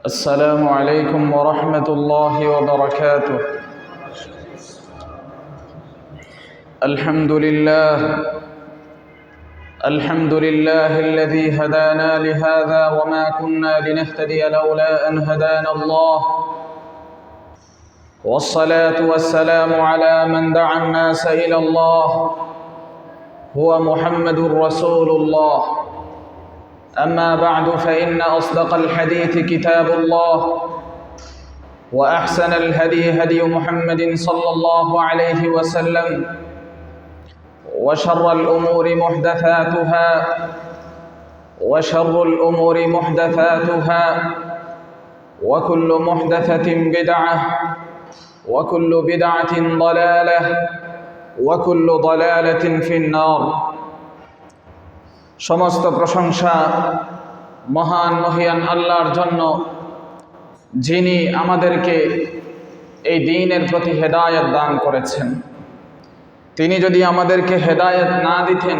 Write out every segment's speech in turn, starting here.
السلام عليكم ورحمة الله وبركاته. الحمد لله الذي هدانا لهذا وما كنا لنهتدي لولا أن هدانا الله، والصلاة والسلام على من دعا الناس إلى الله هو محمد رسول الله. أما بعد، فإن أصدق الحديث كتاب الله، وأحسن الهدي هدي محمد صلى الله عليه وسلم، وشر الأمور محدثاتها وكل محدثة بدعة وكل بدعة ضلالة وكل ضلالة في النار। সমস্ত প্রশংসা মহান মহিয়ান আল্লাহর জন্য, যিনি আমাদেরকে এই দ্বীনের প্রতি হেদায়েত দান করেছেন। তিনি যদি আমাদেরকে হেদায়েত না দিতেন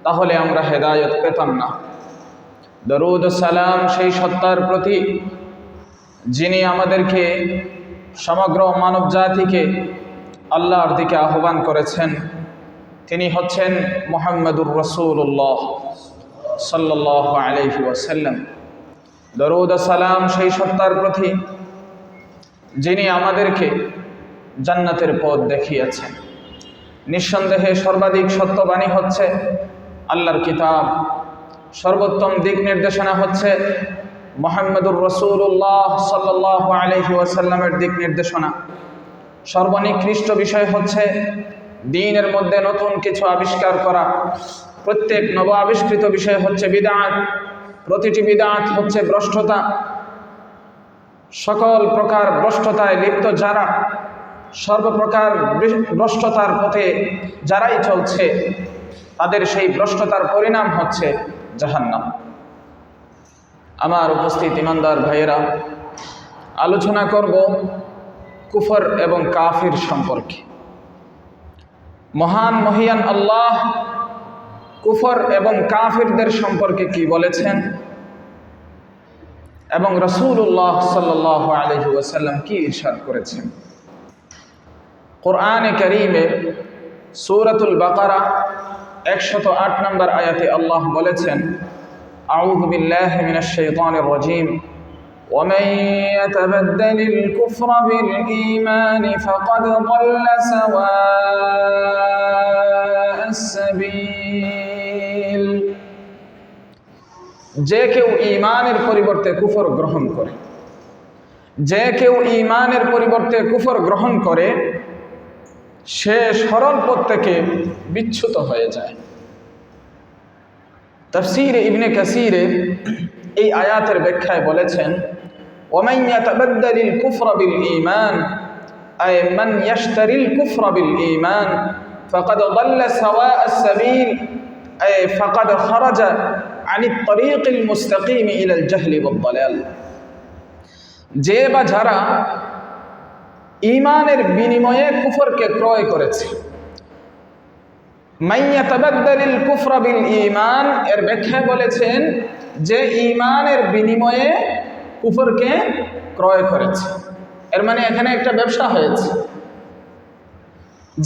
তাহলে আমরা হেদায়েত পেতাম না। দরুদ ও সালাম সেই সত্তার প্রতি যিনি আমাদেরকে সমগ্র মানব জাতিকে আল্লাহর দিকে আহ্বান করেছেন। তিনি হচ্ছেন মুহাম্মদুর রাসূলুল্লাহ সাল্লাল্লাহু আলাইহি ওয়াসাল্লাম। দরুদ ও সালাম সেই সত্তার প্রতি যিনি আমাদেরকে জান্নাতের পথ দেখিয়েছেন। নিঃসন্দেহে সর্বাধিক সত্যবাণী হচ্ছে আল্লাহর কিতাব, সর্বোত্তম দিক নির্দেশনা হচ্ছে মুহাম্মদুর রাসূলুল্লাহ সাল্লাল্লাহু আলাইহি ওয়াসাল্লামের দিক নির্দেশনা। সর্বনিকৃষ্ট বিষয় হচ্ছে দ্বীনের মধ্যে নতুন কিছু আবিষ্কার করা। প্রত্যেক নব আবিষ্কৃত বিষয় হচ্ছে বিদআত, প্রতিটি বিদআত হচ্ছে ভ্রষ্টতা। সকল প্রকার ভ্রষ্টতায় লিপ্ত যারা, সর্বপ্রকার ভ্রষ্টতার পথে যারাই চলছে, তাদের সেই ভ্রষ্টতার পরিণাম হচ্ছে জাহান্নাম। আমার উপস্থিত ইমানদার ভাইয়েরা, আলোচনা করব কুফর এবং কাফির সম্পর্কে। মহান মহিয়ান আল্লাহ কুফর এবং কাফিরদের সম্পর্কে কি বলেছেন এবং রাসূলুল্লাহ সাল্লাল্লাহু আলাইহি ওয়াসাল্লাম কি ইরশাদ করেছেন। কোরআনে কারীমে সূরাতুল বাকারা 108 নম্বর আয়াতে আল্লাহ বলেছেন, আউযু বিল্লাহি মিনাশ শাইতানির রাজীম, ومن يتبدل الكفر بالإيمان فقد ضل سواء السبيل। যে কেউ ঈমানের পরিবর্তে কুফর গ্রহণ করে, সে সরল পথ থেকে বিচ্যুত হয়ে যায়। তাফসীরে ইবনে কাসীরে এই আয়াতের ব্যাখ্যায় বলেছেন, ومن يتبدل الكفر بالإيمان أي من يشتري الكفر بالإيمان فقد ضل سواء السبيل أي فقد خرج عن الطريق المستقيم إلى الجهل والضلال। যে বা যারা ঈমানের বিনিময়ে কুফরকে ক্রয় করেছে, মান ইয়াতাবাদ্দালিল কুফরা বিল ঈমান এর ব্যাখ্যায় বলেছেন যে ঈমানের বিনিময়ে কুফরকে ক্রয় করেছে। এর মানে এখানে একটা ব্যবসা হয়েছে,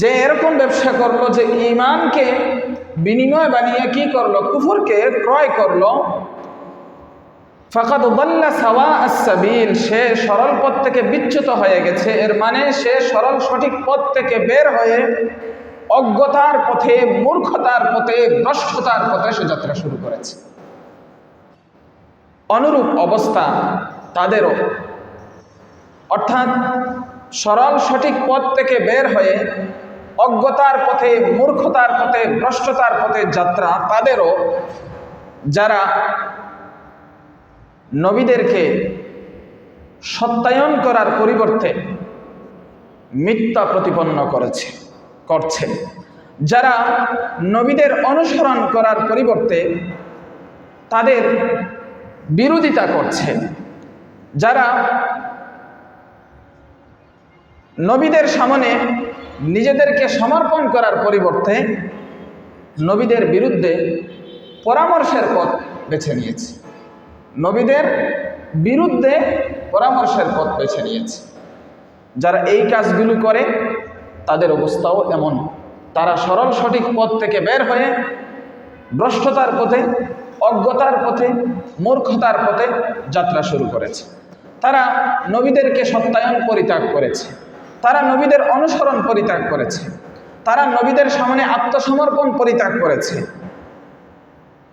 যে এরকম ব্যবসা করলো যে ঈমানকে বিনিময় বানিয়ে কি করলো, কুফরকে ক্রয় করলো। ফাকাদ দাল্লা সাওয়া আস-সাবিল, সে সরল পথ থেকে বিচ্যুত হয়ে গেছে। এর মানে সে সরল সঠিক পথ থেকে বের হয়ে অজ্ঞতার পথে, মূর্খতার পথে, ভ্রষ্টতার পথে সে যাত্রা শুরু করেছে। অনুরূপ অবস্থা তাদেরও, অর্থাৎ সরল সঠিক পথ থেকে বের হয়ে অজ্ঞতার পথে, মূর্খতার পথে, ভ্রষ্টতার পথে যাত্রা তাদেরও, যারা নবীদেরকে সত্যায়ন করার পরিবর্তে মিথ্যা প্রতিপন্ন করছে, যারা নবীদের অনুসরণ করার পরিবর্তে তাদের বিরোধিতা করছে, যারা নবীদের সামনে নিজেদেরকে সমর্পণ করার পরিবর্তে নবীদের বিরুদ্ধে পরামর্শের পথ বেছে নিয়েছে। নবীদের বিরুদ্ধে পরামর্শের পথ বেছে নিয়েছে। যারা এই কাজগুলো করে তাদের অবস্থাও এমন, তারা সরল সঠিক পথ থেকে বের হয়ে ভ্রষ্টতার পথে, অজ্ঞতার পথে, মূর্খতার পথে যাত্রা শুরু করেছে। তারা নবীদেরকে সত্যায়ন পরিত্যাগ করেছে, তারা নবীদের অনুসরণ পরিত্যাগ করেছে, তারা নবীদের সামনে আত্মসমর্পণ পরিত্যাগ করেছে,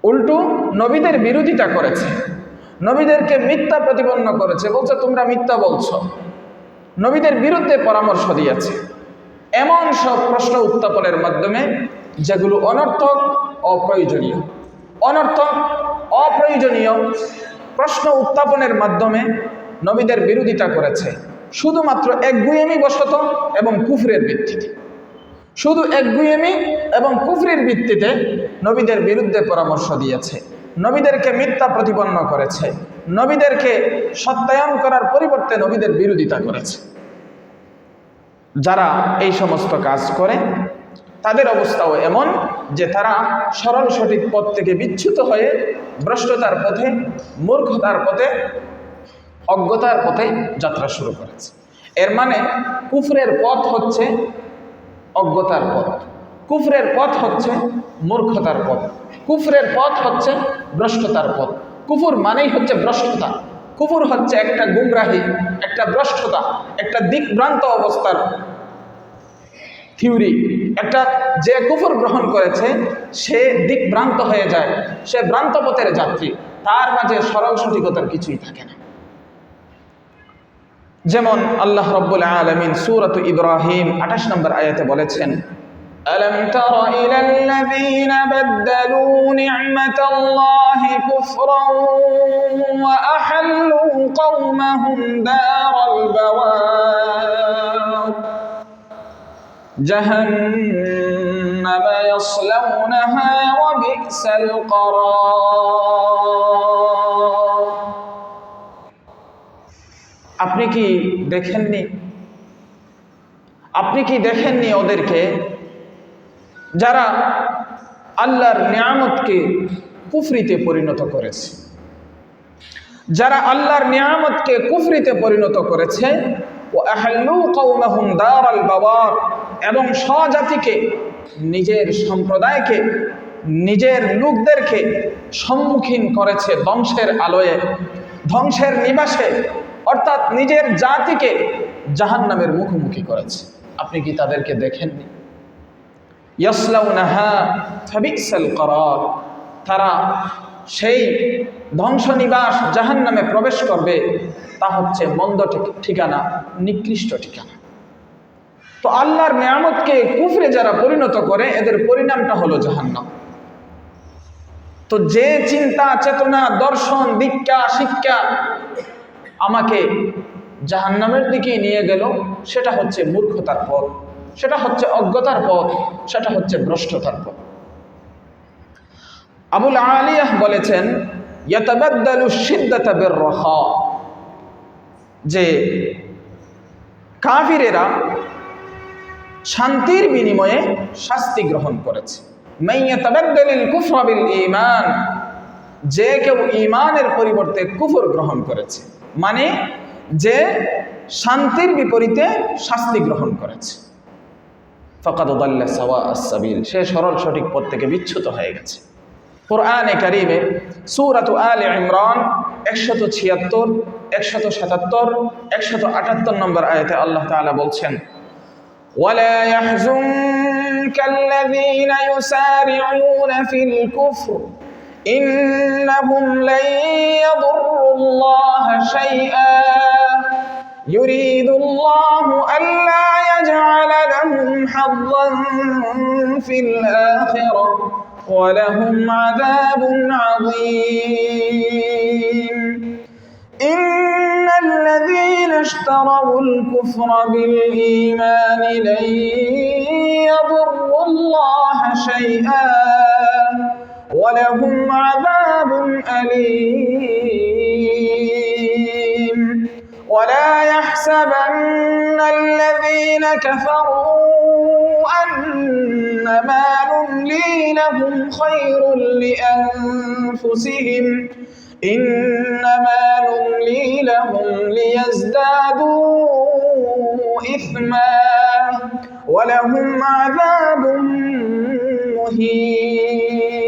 উল্টো নবীদের বিরোধিতা করেছে, নবীদেরকে মিথ্যা প্রতিপন্ন করেছে, বলছে তোমরা মিথ্যা বলছো, নবীদের বিরুদ্ধে পরামর্শ দিয়েছে। এমন সব প্রশ্ন উত্থাপনের মাধ্যমে যেগুলো অনর্থক, অপ্রয়োজনীয়, অনর্থক, অপ্রয়োজনীয় প্রশ্ন উত্থাপনের মাধ্যমে নবীদের বিরোধিতা করেছে শুধুমাত্র একগুঁয়েমি বশত এবং কুফরের ভিত্তিতে। শুধু একগুঁয়েমি এবং কুফরের ভিত্তিতে নবীদের বিরুদ্ধে পরামর্শ দিয়েছে, নবীদেরকে মিথ্যা প্রতিপন্ন করেছে, নবীদেরকে সত্যায়ন করার পরিবর্তে নবীদের বিরোধিতা করেছে। যারা এই সমস্ত কাজ করে তাদের অবস্থাও এমন যে তারা সরল সঠিক পথ থেকে বিচ্যুত হয়ে ভ্রষ্টতার পথে, মূর্খতার পথে, অজ্ঞতার পথে যাত্রা শুরু করেছে। এর মানে কুফরের পথ হচ্ছে অজ্ঞতার পথ, কুফরের পথ হচ্ছে মূর্খতার পথ, কুফরের পথ হচ্ছে ভ্রষ্টতার পথ। কুফর মানেই হচ্ছে ভ্রষ্টতা, কুফর হচ্ছে একটা গুমরাহি, একটা ভ্রষ্টতা, একটা দিকভ্রান্ত অবস্থার থিওরি। একটা যে কুফর গ্রহণ করেছে সে দিকভ্রান্ত হয়ে যায়, সে ভ্রান্ত পথের যাত্রী, তার মাঝে সরল সঠিকতার কিছুই থাকে না। যেমন আল্লাহ রাব্বুল আলামিন সূরাত ইব্রাহিম 28 নম্বর আয়াতে বলেছেন, আলাম তারা ইলাল্লাযীনা বাদদালু নি'মাতাল্লাহি কুফরান ওয়া আহাল্লু কওমাহুম দারাল বাওয়ার জাহান্নাম ইয়াসলাউনাহা ওয়া বি'সাল করার। আপনি কি দেখেননি ওদেরকে যারা আল্লাহর নিয়ামতকে কুফরিতে পরিণত করেছে, যারা আল্লাহর নিয়ামতকে কুফরিতে পরিণত করেছে, ও আহাল্লু কওমাহুম দারাল বাওয়ার, এবং স্বজাতিকে, নিজের সম্প্রদায়কে, নিজের লোকদেরকে সম্মুখীন করেছে ধ্বংসের আলোয়, ধ্বংসের নিবাসে, অর্থাৎ নিজের জাতিকে জাহান্নামের মুখোমুখি করেছে। আপনি কি তাদেরকে দেখেননি? ইয়াসলাউনাহা ফাবিসাল করার, তারা সেই ধ্বংস নিবাস জাহান্নামে প্রবেশ করবে, তা হচ্ছে মন্দ ঠিকানা, নিকৃষ্ট ঠিকানা। তো আল্লাহর নিয়ামতকে কুফরে যারা পরিণত করে এদের পরিণামটা হলো জাহান্নাম। তো যে চিন্তা, চেতনা, দর্শন, দীক্ষা, শিক্ষা আমাকে জাহান্নামের দিকে নিয়ে গেল, সেটা হচ্ছে মূর্খতার পথ, সেটা হচ্ছে অজ্ঞতার পথ, সেটা হচ্ছে ভ্রষ্টতার পথ। আবুল আলিয়াহ বলেছেন, ইয়াতাবাদদালু শিদ্দাতা বিররাখা, যে কাফিরেরা শান্তির বিনিময়ে শাস্তি গ্রহণ করেছে। মান ইয়াতাবাদদালিল কুফরা বিল ঈমান, যে কেউ ঈমানের পরিবর্তে কুফর গ্রহণ করেছে, মানে যে শান্তির বিপরীতে শাস্তি গ্রহণ করেছে, ফাকাদ দাল্লা সাওয়াআস সাবিল, সে সরল সঠিক পথ থেকে বিচ্যুত হয়ে গেছে। কোরআনে কারীমে সূরাত আলে ইমরান 176, 177, 178 নম্বর আয়াতে আল্লাহ তাআলা বলছেন, ওয়ালা ইয়াহজুনকাল্লাযীনা ইউসারিউনা ফিল কুফর ইন্নাহুম লান ইয়াদুররুল্লাহা শাইআ ইউরিদুল্লাহু আল্লা ইয়াজআলা লাহুম হাযযান ফিল আখিরাহ ওয়ালাহুম আযাবুন আযীম। ইন্নাল্লাযীনা ইশতারাউল কুফরা বিল ঈমানি লান ইয়াদুররুল্লাহা শাইআ ওয়ালাহুম আযাবুন আলীম। ওয়ালা ইয়াহসাবান্নাল্লাযীনা কাফারু أنما نملي لهم خير لأنفسهم ইন্নামা নুমলি লাহুম লিয়াজদাদু ইসমা ওয়া লাহুম আযাবুম মুহিন।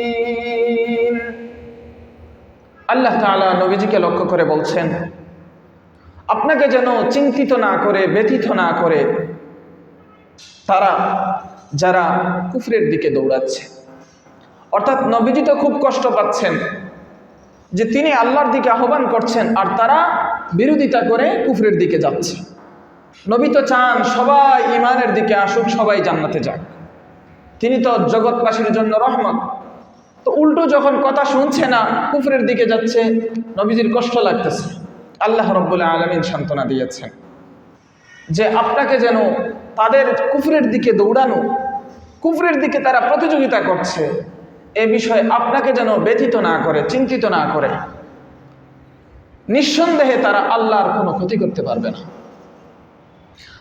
আল্লাহ তাআলা নবীজিকে লক্ষ্য করে বলছেন, আপনাকে যেন চিন্তিত না করে, ব্যথিত না করে তারা যারা কুফরের দিকে দৌড়াচ্ছে। অর্থাৎ নবীজি তো খুব কষ্ট পাচ্ছেন যে তিনি আল্লাহর দিকে আহ্বান করছেন আর তারা বিরোধিতা করে কুফরের দিকে যাচ্ছে। নবী তো চান সবাই ঈমানের দিকে আসুক, সবাই জান্নাতে যাক। তিনি তো জগৎবাসীর জন্য রহমত। তো উল্টো যখন কথা শুনছে না, কুফরের দিকে যাচ্ছে, নবীজির কষ্ট লাগতেছে। আল্লাহ রাব্বুল আলামিন সান্ত্বনা দিয়েছেন যে আপনাকে যেন তাদের কুফরের দিকে দৌড়ানো, কুফরের দিকে তারা প্রতিযোগিতা করছে, এ বিষয়ে আপনাকে যেন ব্যথিত না করে, চিন্তিত না করে। নিঃসন্দেহে তারা আল্লাহর কোনো ক্ষতি করতে পারবে না।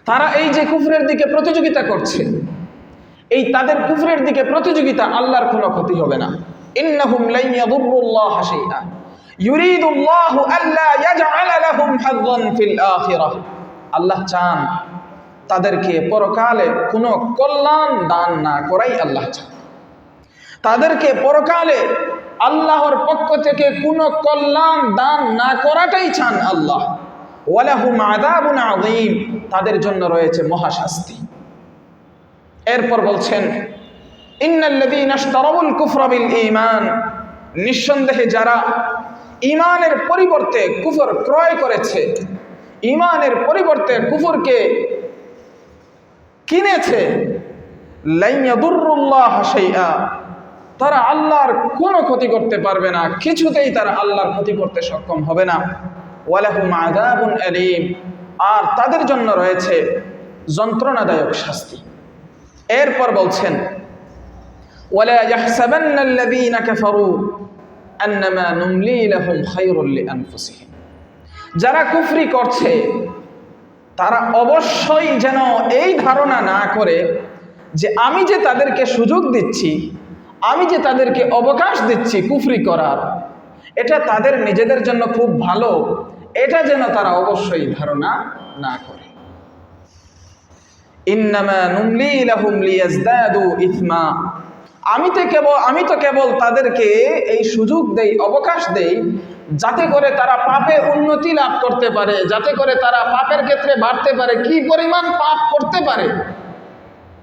তারা এই যে কুফরের দিকে প্রতিযোগিতা করছে, এই তাদের কুফরের দিকে প্রতিযোগিতা আল্লাহর কোনো ক্ষতি হবে না। ইন্নাহুম লান ইয়াদুররুল্লাহা শাইআ ইউরিদুল্লাহু আল্লা ইয়াজআলা লাহুম হাযযান ফিল আখিরাহ। আল্লাহ চান তাদেরকে পরকালে কোনো কল্যাণ দান না করাই আল্লাহ চান। তাদেরকে পরকালে আল্লাহর পক্ষ থেকে কোনো কল্যাণ দান না করাটাই চান আল্লাহ। ওয়ালাহুম আযাবুন আযীম, তাদের জন্য রয়েছে মহাশাস্তি। এরপর বলছেন, ইন্নাল্লাযীনা ইশতারাউল কুফরা বিল ঈমান, নিঃসন্দেহে যারা ঈমানের পরিবর্তে কুফর ক্রয় করেছে, ঈমানের পরিবর্তে কুফরকে কিনেছে, লান ইয়াদুররুল্লাহা শাইআ, তারা আল্লাহর কোনো ক্ষতি করতে পারবে না, কিছুতেই তারা আল্লাহর ক্ষতি করতে সক্ষম হবে না। ওয়ালাহুম আযাবুন আলীম, আর তাদের জন্য রয়েছে যন্ত্রণাদায়ক শাস্তি। এরপর বলছেন, ওয়ালা ইয়াহসাবান্নাল্লাযীনা কাফারু আন্নামা নুমলি লাহুম খায়রুল লিআনফুসিহিম, যারা কুফরি করছে তারা অবশ্যই যেন এই ধারণা না করে যে আমি যে তাদেরকে সুযোগ দিচ্ছি, আমি যে তাদেরকে অবকাশ দিচ্ছি কুফরি করার, এটা তাদের নিজেদের জন্য খুব ভালো, এটা যেন তারা অবশ্যই ধারণা না করে। ইন্নামা নুমলি লাহুম লিয়াজদাদু ইসমা, আমি তো কেবল তাদেরকে এই সুযোগ দেই, অবকাশ দেই, যাতে করে তারা পাপে উন্নতি লাভ করতে পারে, যাতে করে তারা পাপের ক্ষেত্রে বাড়তে পারে, কি পরিমাণ পাপ করতে পারে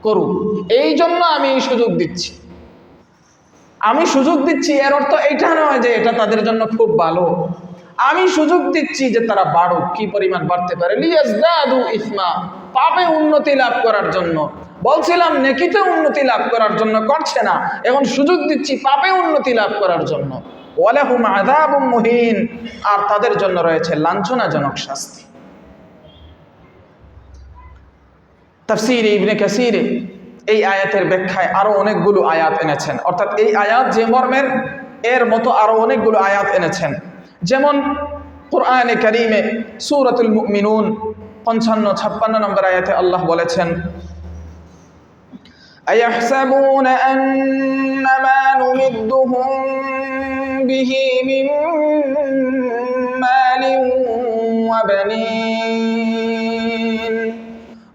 করুক, এই জন্য আমি এই সুযোগ দিচ্ছি। আমি সুযোগ দিচ্ছি এর অর্থ এটা নয় যে এটা তাদের জন্য খুব ভালো। আমি সুযোগ দিচ্ছি যে তারা বাড়ুক, কি পরিমাণ বাড়তে পারে, লিয়াজদাদু ইসমা, পাপে উন্নতি লাভ করার জন্য। বলছিলাম নেকিতে উন্নতি লাভ করার জন্য করছে না, এখন সুযোগ দিচ্ছি পাপে উন্নতি লাভ করার জন্য। ওয়ালাহুম আযাবুম মুহিন, আর তাদের জন্য রয়েছে লাঞ্ছনাজনক শাস্তি। তাফসীরে ইবনে কাসীর এই আয়াতের ব্যাখ্যায় আরো অনেকগুলো আয়াত এনেছেন। অর্থাৎ এই আয়াত যে মর্মের, এর মতো আরো অনেকগুলো আয়াত এনেছেন। যেমন কুরআনে কারীমে সূরাতুল মুমিনুন 55-56 নম্বর আয়াতে আল্লাহ বলেছেন, আয়াহসাবুনা আন্নামা নুমিদ্দুহুম বিহি মিন মালিন ওয়া বানিন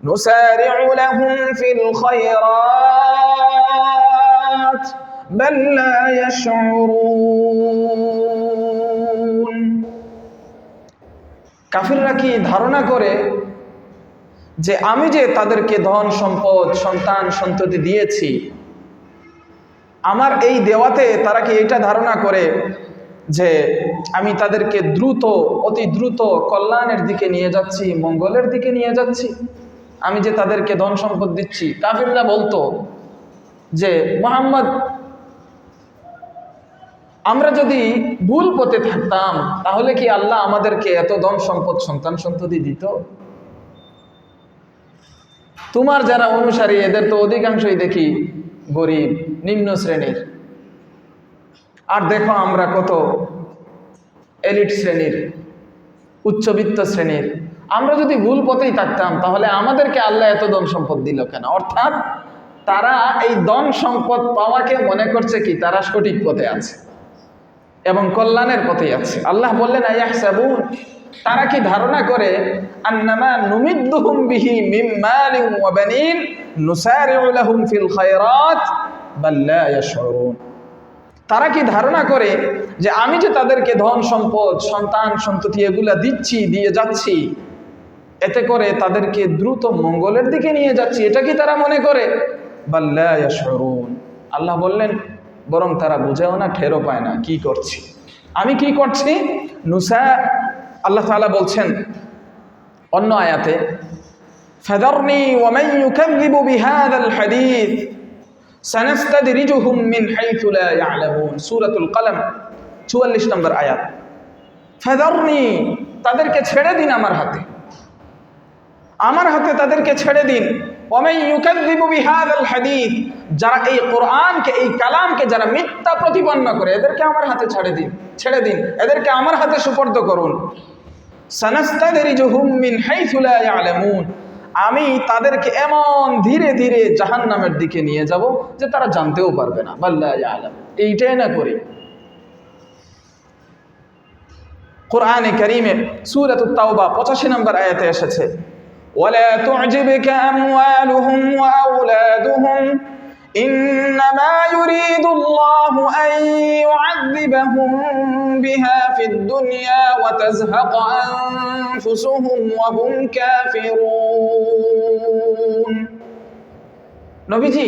নুসারি'ু লাহুম ফিল খায়রাত বাল লা ইয়াশউরুন। কাফিররা কি ধারণা করে যে আমি যে তাদেরকে ধন সম্পদ, সন্তান সন্ততি দিয়েছি, আমার এই দেওয়াতে তারা কি এটা ধারণা করে যে আমি তাদেরকে দ্রুত, অতি দ্রুত কল্যাণের দিকে নিয়ে যাচ্ছি, মঙ্গলের দিকে নিয়ে যাচ্ছি, আমি যে তাদেরকে ধন সম্পদ দিচ্ছি। কাফিররা বলতো যে মুহাম্মদ, আমরা যদি ভুল পথে থাকতাম তাহলে কি আল্লাহ আমাদেরকে এত ধন সম্পদ, সন্তান সন্ততি দিত? তোমার যারা অনুসারী এদের তো অধিকাংশই দেখি গরিব, নিম্ন শ্রেণীর, আর দেখো আমরা কত এলিট শ্রেণীর, উচ্চবিত্ত শ্রেণীর। আমরা যদি ভুল পথেই থাকতাম তাহলে আমাদেরকে আল্লাহ এত ধন সম্পদ দিল কেন? অর্থাৎ তারা এই ধন সম্পদ পাওয়াকে মনে করছে কি তারা সঠিক পথে আছে, এবং কল্যাণের পথে আছে। আল্লাহ বললেন আয়াহসাবুন, তারা কি ধারণা করে আন্নামা নুমিদ্দুহুম বিহি মিন মালিন ওয়া বানিন নুসারিউ লাহুম ফিল খায়রাত বাল লা ইয়াশউরুন, তারা কি ধারণা করে যে আমি যে তাদেরকে ধন সম্পদ সন্তান সন্ততি এগুলা দিচ্ছি, দিয়ে যাচ্ছি, এতে করে তাদেরকে দ্রুত মঙ্গলের দিকে নিয়ে যাচ্ছি, এটা কি তারা মনে করে? বাল লা ইয়াশউরুন, আল্লাহ বললেন বরং তারা বুঝেও না, ঠেরও পায় না কি করছি, আমি কি করছি। আল্লাহ তাআলা বলছেন অন্য আয়াতে, ফাযারনি ওয়া মান ইউকাযযিবু বিহাযাল হাদীস সানাস্তাদরিজুহুম মিন হাইথু লা ইয়ালামুন, সূরাতুল কলম 44 নম্বর আয়াত। ফাযারনি, তাদেরকে ছেড়ে দিন আমার হাতে, আমার হাতে তাদেরকে ছেড়ে দিন। ওয়া মান ইউকাযযিবু বিহাযাল হাদীস, যারা এই কোরআনকে, এই কালামকে যারা মিথ্যা প্রতিপন্ন করে, এদেরকে আমার হাতে ছেড়ে দিন, এদেরকে আমার হাতে সুপর্দ করুন। সানাস্তাদরিজুহুম মিন হাইথু লা ইয়ালামুন, আমি তাদেরকে এমন ধীরে ধীরে জাহান্নামের দিকে নিয়ে যাব যে তারা জানতেও পারবে না। বাল লা ইয়ালাম, এইটাই না করি। কোরআনে কারীমে সূরাতুত তাওবা 85 নম্বর আয়াতে এসেছে, ওয়ালা তু'জিবকা আমওয়ালুহুম ওয়া আওলাদুহুম ইন্নামা ইউরিদুল্লাহু আন ইউ'আযযিবাহুম বিহা ফিদ দুনিয়া ওয়া তাযহাকা আনফুসুহুম ওয়া হুম কাফিরুন। নবীজি,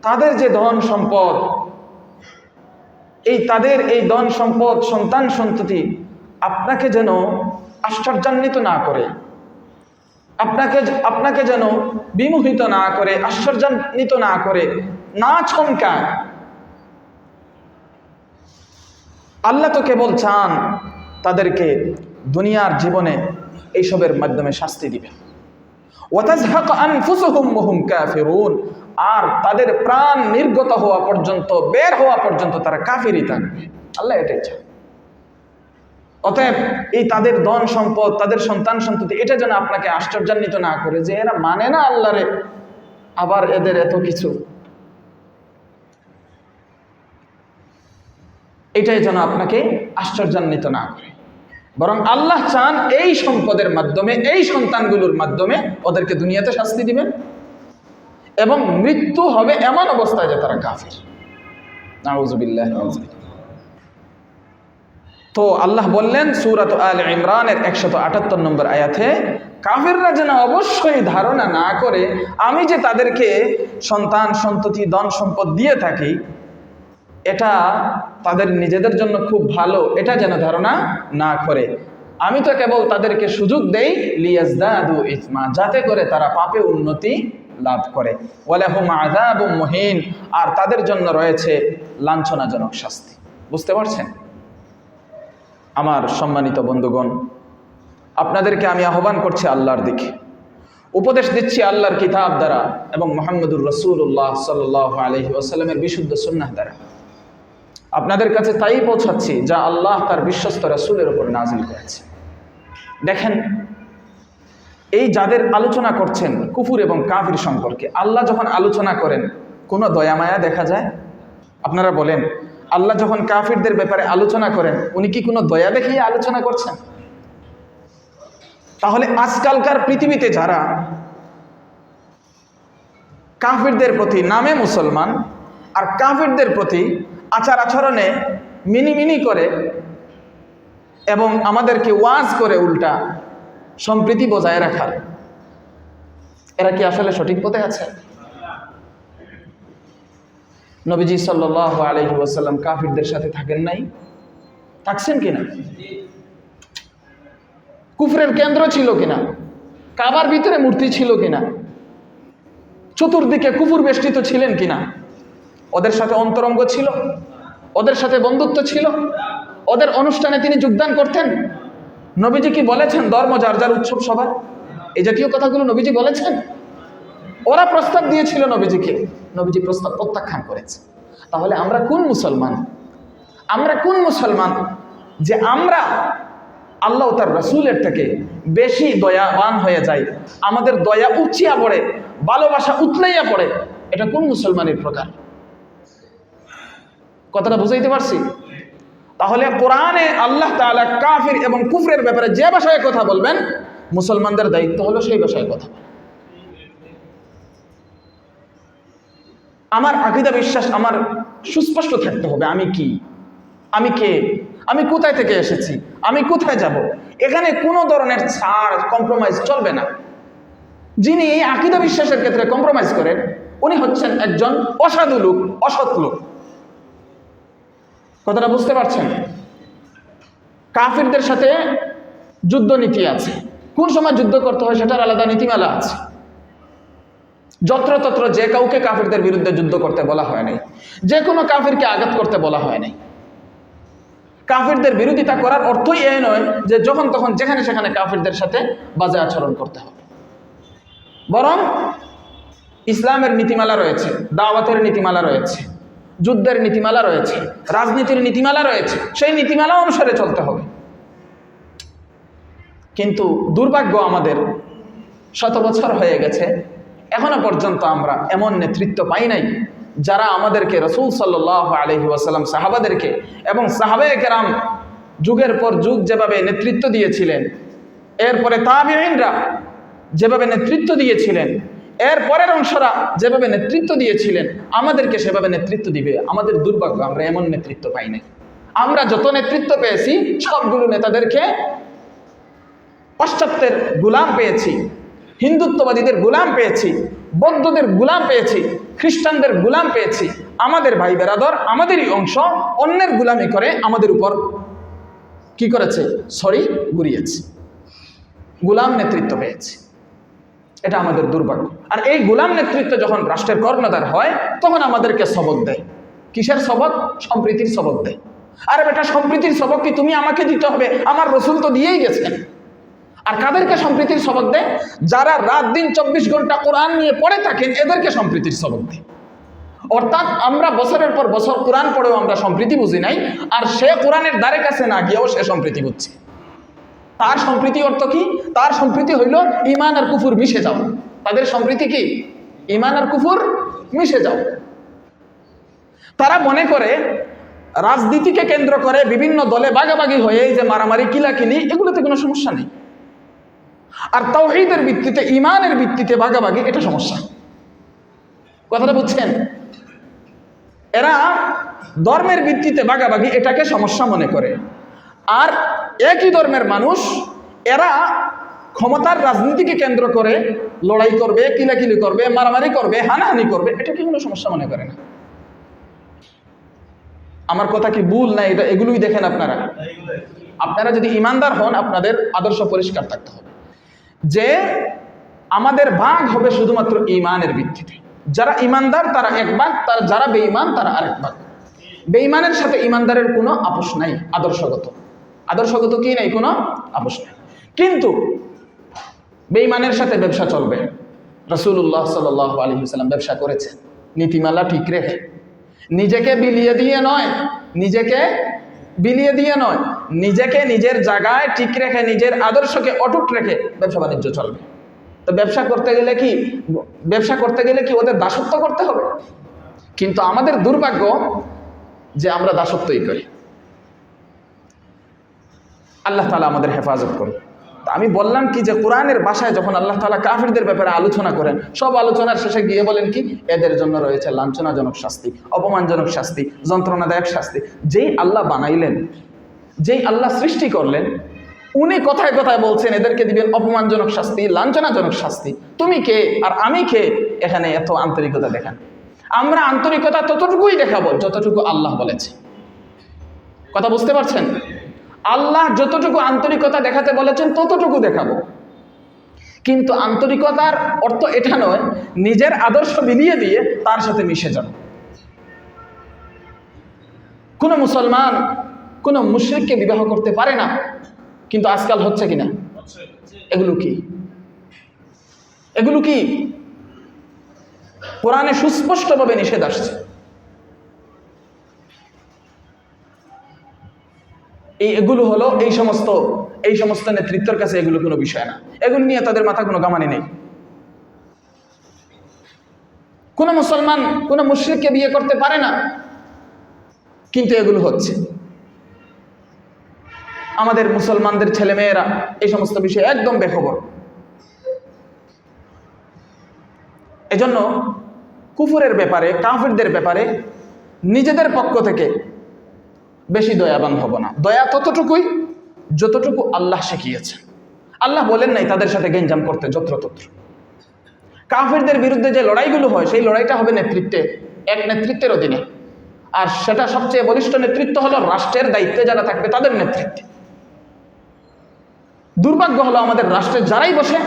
তাদের যে ধন সম্পদ, তাদের এই ধন সম্পদ সন্তান সন্ততি আপনাকে যেন আশ্চর্যান্বিত না করে, আপনাকে যেন বিমোহিত না করে, আশ্চর্যান্বিত না করে, না চমকায়। আল্লাহ তো কেবল চান তাদেরকে দুনিয়ার জীবনে এইসবের মাধ্যমে শাস্তি দিবেন। ওয়াতাযহাকা আনফুসুহুম ওয়া হুম কাফিরুন, আর তাদের প্রাণ নির্গত হওয়া পর্যন্ত, বের হওয়া পর্যন্ত তারা কাফিরই থাকবে। আল্লাহ এটাই চান। অতএব এই তাদের ধন সম্পদ, তাদের সন্তান সন্ততি, এটা যেন আপনাকে আশ্চর্যান্বিত না করে যে এরা মানে না আল্লাহরে, আবার এদের এত কিছু, এটাই যেন আপনাকে আশ্চর্যান্বিত না করে। বরং আল্লাহ চান এই সম্পদের মাধ্যমে, এই সন্তানগুলোর মাধ্যমে ওদেরকে দুনিয়াতে শাস্তি দিবেন এবং মৃত্যু হবে এমন অবস্থায় যে তারা কাফির। নাউযুবিল্লাহ। তো আল্লাহ বললেন সূরাত আলে ইমরানের 178 নম্বর আয়াতে, কাফিররা যেন অবশ্যই ধারণা না করে আমি যে তাদেরকে সন্তান সন্ততি ধন সম্পদ দিয়ে থাকি এটা তাদের নিজেদের জন্য খুব ভালো, এটা যেন ধারণা না করে। আমি তো কেবল তাদেরকে সুযোগ দেই লিয়াজদাদু ইসমা, যাতে করে তারা পাপে উন্নতি লাভ করে। ওয়ালাহুম আযাবুম মুহিন, আর তাদের জন্য রয়েছে লাঞ্ছনাজনক শাস্তি। বুঝতে পারছেন? আমার সম্মানিত বন্ধুগণ, আপনাদেরকে আমি আহ্বান করছি আল্লাহর দিকে, উপদেশ দিচ্ছি আল্লাহর কিতাব দ্বারা এবং মুহাম্মদুর রাসূলুল্লাহ সাল্লাল্লাহু আলাইহি ওয়াসাল্লামের বিশুদ্ধ সুন্নাহ দ্বারা আপনাদের কাছে তাই পৌঁছাচ্ছি যা আল্লাহ তার বিশ্বস্ত রাসূলের উপর নাযিল করেছে। দেখেন, এই যাদের আলোচনা করছেন কুফর এবং কাফির সম্পর্কে, আল্লাহ যখন আলোচনা করেন কোনো দয়া মায়া দেখা যায়? আপনারা বলেন, আল্লাহ যখন কাফিরদের ব্যাপারে আলোচনা করেন উনি কি কোনো দয়া দেখিয়ে আলোচনা করছেন? তাহলে আজকালকার পৃথিবীতে যারা কাফিরদের প্রতি নামে মুসলমান আর কাফিরদের প্রতি আচার আচরণে মিনিমিনি করে এবং আমাদেরকে ওয়াজ করে উল্টা সম্প্রীতি বজায় রাখার, এরা কি আসলে সঠিক পথে আছে? নবীজি সাল্লাল্লাহু আলাইহি ওয়াসাল্লাম কাফিরদের সাথে থাকেন নাই? থাকছেন কিনা? কুফরের কেন্দ্র ছিল কিনা? কাবার ভিতরে মূর্তি ছিল কিনা? চতুর্দিকে কুফর বেষ্টিত ছিলেন কিনা? ওদের সাথে অন্তরঙ্গ ছিল? ওদের সাথে বন্ধুত্ব ছিল? ওদের অনুষ্ঠানে তিনি যোগদান করতেন? নবীজি কি বলেছেন ধর্ম যার যার উৎসব সবার? এই জাতীয় কথাগুলো নবীজি বলেছেন? ওরা প্রস্তাব দিয়েছিল নবীজিকে, নবীজি প্রস্তাব প্রত্যাখ্যান করেছে। তাহলে আমরা কোন মুসলমান? আমরা কোন মুসলমান যে আমরা আল্লাহ তার রাসূলের থেকে বেশি দয়াবান হয়ে যাই, আমাদের দয়া উচ্চিয়া পড়ে, ভালোবাসা উতলাইয়া পড়ে? এটা কোন মুসলমানের প্রকার? কথাটা বুঝাইতে পারছি? তাহলে কোরআনে আল্লাহ তাআলা কাফির এবং কুফরের ব্যাপারে যে ভাষায় কথা বলবেন, মুসলমানদের দায়িত্ব হলো সেই ভাষায় কথা বলা। আমার আকীদা বিশ্বাস আমার সুস্পষ্ট থাকতে হবে। আমি কি, আমি কে, আমি কোথায় থেকে এসেছি, আমি কোথায় যাব, এখানে কোনো ধরনের ছাড় কম্প্রোমাইজ চলবে না। যিনি এই আকীদা বিশ্বাসের ক্ষেত্রে কম্প্রোমাইজ করেন উনি হচ্ছেন একজন অসাধু লোক, অসৎ লোক। কথাটা বুঝতে পারছেন? কাফিরদের সাথে যুদ্ধ নীতি আছে, কোন সময় যুদ্ধ করতে হয় সেটার আলাদা নীতিমালা আছে। যত্রতত্র যে কাউকে কাফিরদের বিরুদ্ধে যুদ্ধ করতে বলা হয় নাই, যে কোনো কাফিরকে আঘাত করতে বলা হয় নাই। কাফিরদের বিরোধিতা করার অর্থই এই নয় যে যখন তখন যেখানে সেখানে কাফিরদের সাথে বাজে আচরণ করতে হবে, বরং ইসলামের নীতিমালা রয়েছে, দাওয়াতের নীতিমালা রয়েছে, যুদ্ধের নীতিমালা রয়েছে, রাজনীতির নীতিমালা রয়েছে, সেই নীতিমালা অনুসারে চলতে হবে। কিন্তু দুর্ভাগ্য আমাদের, শত বছর হয়ে গেছে, এখনো পর্যন্ত আমরা এমন নেতৃত্ব পাই নাই যারা আমাদেরকে রাসূল সাল্লাল্লাহু আলাইহি ওয়াসাল্লাম সাহাবাদেরকে এবং সাহাবায়ে কেরাম যুগের পর যুগ যেভাবে নেতৃত্ব দিয়েছিলেন, এরপরে তাবিঈনরা যেভাবে নেতৃত্ব দিয়েছিলেন, এর পরের অংশরা যেভাবে নেতৃত্ব দিয়েছিলেন, আমাদেরকে সেভাবে নেতৃত্ব দিবে। আমাদের দুর্ভাগ্য, আমরা এমন নেতৃত্ব পাই নাই। আমরা যত নেতৃত্ব পেয়েছি সবগুলো নেতাদেরকে পাশ্চাত্যের গোলাম পেয়েছি, হিন্দুত্ববাদীদের গোলাম পেয়েছি, বৌদ্ধদের গোলাম পেয়েছি, খ্রিস্টানদের গোলাম পেয়েছি। আমাদের ভাই বেরাদর, আমাদেরই অংশ অন্যের গোলামি করে আমাদের উপর কি করেছে? ছড়ি ঘুরিয়েছে, গোলাম নেতৃত্ব পেয়েছি। এটা আমাদের দুর্ভাগ্য। আর এই গোলাম নেতৃত্ব যখন রাষ্ট্রের কর্ণধার হয় তখন আমাদেরকে সবক দেয়। কিসের সবক? সম্প্রীতির সবক দেয়। আরে বেটা, সম্প্রীতির সবক কি তুমি আমাকে দিতে হবে? আমার রসুল তো দিয়েই গেছেন। আর কাদেরকে সম্প্রীতির সবক দেয়? যারা রাত দিন 24 ঘন্টা কোরআন নিয়ে পড়ে থাকেন, এদেরকে সম্প্রীতির সবক দেয়। অর্থাৎ আমরা বছরের পর বছর কোরআন পড়েও আমরা সম্প্রীতি বুঝি নাই, আর সে কোরআনের দ্বারে কাছে না গিয়েও সে সম্প্রীতি বুঝছে। তার সম্প্রীতি অর্থ কি? তার সম্প্রীতি হইল ঈমান আর কুফর মিশে যাও। তাদের সম্প্রীতি কি? ঈমান আর কুফর মিশে যাও। তারা মনে করে রাজনীতিকে কেন্দ্র করে বিভিন্ন দলে ভাগাভাগি হয়ে যে মারামারি কিলাকিলি, এগুলোতে কোনো সমস্যা নেই। আর তাওহীদের ভিত্তিতে, ঈমানের ভিত্তিতে ভাগাভাগি, এটা সমস্যা। কথাটা বুঝছেন? এরা ধর্মের ভিত্তিতে ভাগাভাগি এটাকে সমস্যা মনে করে। আর একই ধর্মের মানুষ এরা ক্ষমতার রাজনীতিকে কেন্দ্র করে লড়াই করবে, কিলাকিলি করবে, মারামারি করবে, হানাহানি করবে, এটাকে কোনো সমস্যা মনে করে না। আমার কথা কি ভুল না? এটা এগুলোই দেখেন আপনারা। আপনারা যদি ইমানদার হন, আপনাদের আদর্শ পরিষ্কার থাকতে হবে যে আমাদের ভাগ হবে শুধুমাত্র ঈমানের ভিত্তিতে। যারা ইমানদার তারা এক ভাগ, তারা যারা বেঈমান তারা আরেক ভাগ। বেঈমানের সাথে ইমানদারের কোনো আপোষ নাই। আদর্শগত কি নাই? কোনো আপোষ নাই। কিন্তু বেঈমানের সাথে ব্যবসা চলবে। রাসূলুল্লাহ সাল্লাল্লাহু আলাইহি ওয়াসাল্লাম ব্যবসা করেছেন নীতিমালা ঠিক রেখে, নিজেকে বিলিয়ে দিয়ে নয়, নিজেকে নিজের জায়গায় ঠিক রেখে, নিজের আদর্শকে অটুট রেখে ব্যবসা বাণিজ্য চলবে। তো ব্যবসা করতে গেলে কি ওদের দাসত্ব করতে হবে? কিন্তু আমাদের দুর্ভাগ্য যে আমরা দাসত্বই করি। আল্লাহ তাআলা আমাদের হেফাজত করুন। আমি বললাম কি যে কোরআনের ভাষায় যখন আল্লাহ তাআলা কাফিরদের ব্যাপারে আলোচনা করেন, সব আলোচনার শেষে গিয়ে বলেন কি? এদের জন্য রয়েছে লাঞ্ছনাজনক শাস্তি, অপমানজনক শাস্তি, যন্ত্রণাদায়ক শাস্তি। যেই আল্লাহ বানাইলেন, যেই আল্লাহ সৃষ্টি করলেন, উনি কথায় কথায় বলছেন এদেরকে দিবেন অপমানজনক শাস্তি, লাঞ্ছনাজনক শাস্তি। তুমি কে আর আমি কে এখানে এত আন্তরিকতা দেখান? আমরা আন্তরিকতা ততটুকুই দেখাবো যতটুকু আল্লাহ বলেছে। কথা বুঝতে পারছেন? আল্লাহ যতটুকু আন্তরিকতা দেখাতে বলেছেন ততটুকু দেখাবো। কিন্তু আন্তরিকতার অর্থ এটা নয় নিজের আদর্শ বিলিয়ে দিয়ে তার সাথে মিশে যান। কোনো মুসলমান কোনো মুশরিককে বিবাহ করতে পারে না, কিন্তু আজকাল হচ্ছে কিনা? এগুলো কি? কোরআনে সুস্পষ্টভাবে নিষেধ আসছে। এগুলো হলো এই সমস্ত নেতৃত্বের কাছে এগুলো কোনো বিষয় না। এগুলো নিয়ে তাদের মাথা কোনো কামানি নেই। কোন মুসলমান কোন মুশরিককে বিয়ে করতে পারে না, কিন্তু এগুলো হচ্ছে। আমাদের মুসলমানদের ছেলেমেয়েরা এই সমস্ত বিষয়ে একদম বেখবর। এজন্য কুফরের ব্যাপারে, কাফিরদের ব্যাপারে নিজেদের পক্ষ থেকে বেশি দয়াবান হব না। দয়া ততটুকুই যতটুকু আল্লাহ শিখিয়েছে। আল্লাহ বলেন নাই তাদের সাথে গেঞ্জাম করতে যত্রতত্র। কাফিরদের বিরুদ্ধে যে লড়াইগুলো হয় সেই লড়াইটা হবে নেতৃত্বে, এক নেতৃত্বের অধীনে। আর সেটা সবচেয়ে বলিষ্ঠ নেতৃত্ব হলো রাষ্ট্রের দায়িত্বে যারা থাকবে তাদের নেতৃত্বে। দুর্ভাগ্য হলো আমাদের রাষ্ট্রের যারাই বসে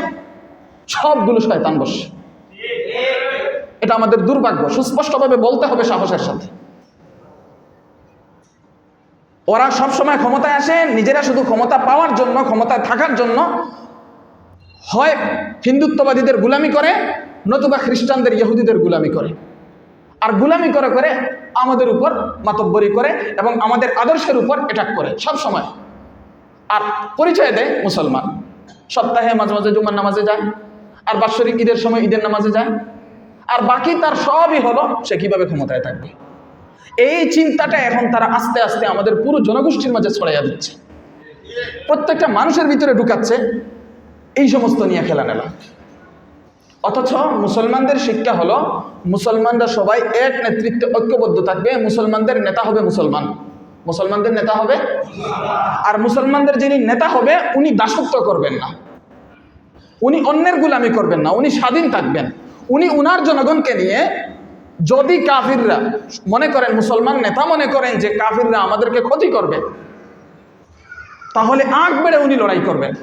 সবগুলো শয়তান বসে। এটা আমাদের দুর্ভাগ্য, সুস্পষ্টভাবে বলতে হবে সাহসের সাথে। ওরা সবসময় ক্ষমতায় আসে নিজেরা শুধু ক্ষমতা পাওয়ার জন্য, ক্ষমতায় থাকার জন্য হয় হিন্দুত্ববাদীদের গুলামি করে, নতুবা খ্রিস্টানদের ইহুদিদের গুলামি করে। আর গুলামি করে করে আমাদের উপর মাতব্বরি করে এবং আমাদের আদর্শের উপর অ্যাটাক করে সব সময়। আর পরিচয় দেয় মুসলমান। সপ্তাহে মাঝে মাঝে জুমার নামাজে যায়, আর বাৎসরিক ঈদের সময় ঈদের নামাজে যায়, আর বাকি তার সবই হলো সে কিভাবে ক্ষমতায় থাকবে। এই চিন্তাটা এখন তারা আস্তে আস্তে আমাদের পুরো জনগোষ্ঠীর মাঝে ছড়াইয়া দিচ্ছে, প্রত্যেকটা মানুষের ভিতরে ঢুকাচ্ছে এই সমস্ত নিয়ে খেলা নেলা। অথচ মুসলমানদের শিক্ষা হলো মুসলমানরা সবাই এক নেতৃত্বে ঐক্যবদ্ধ থাকবে। মুসলমানদের নেতা হবে মুসলমান, মুসলমানদের নেতা হবে। আর মুসলমানদের যিনি নেতা হবে উনি দাসত্ব করবেন না, উনি অন্যের গুলামি করবেন না, উনি স্বাধীন থাকবেন। উনি উনার জনগণকে নিয়ে, যদি কাফিররা মনে করেন, মুসলমান নেতা মনে করেন যে কাফিররা আমাদেরকে ক্ষতি করবে, তাহলে আগ বেড়ে উনি লড়াই করবেন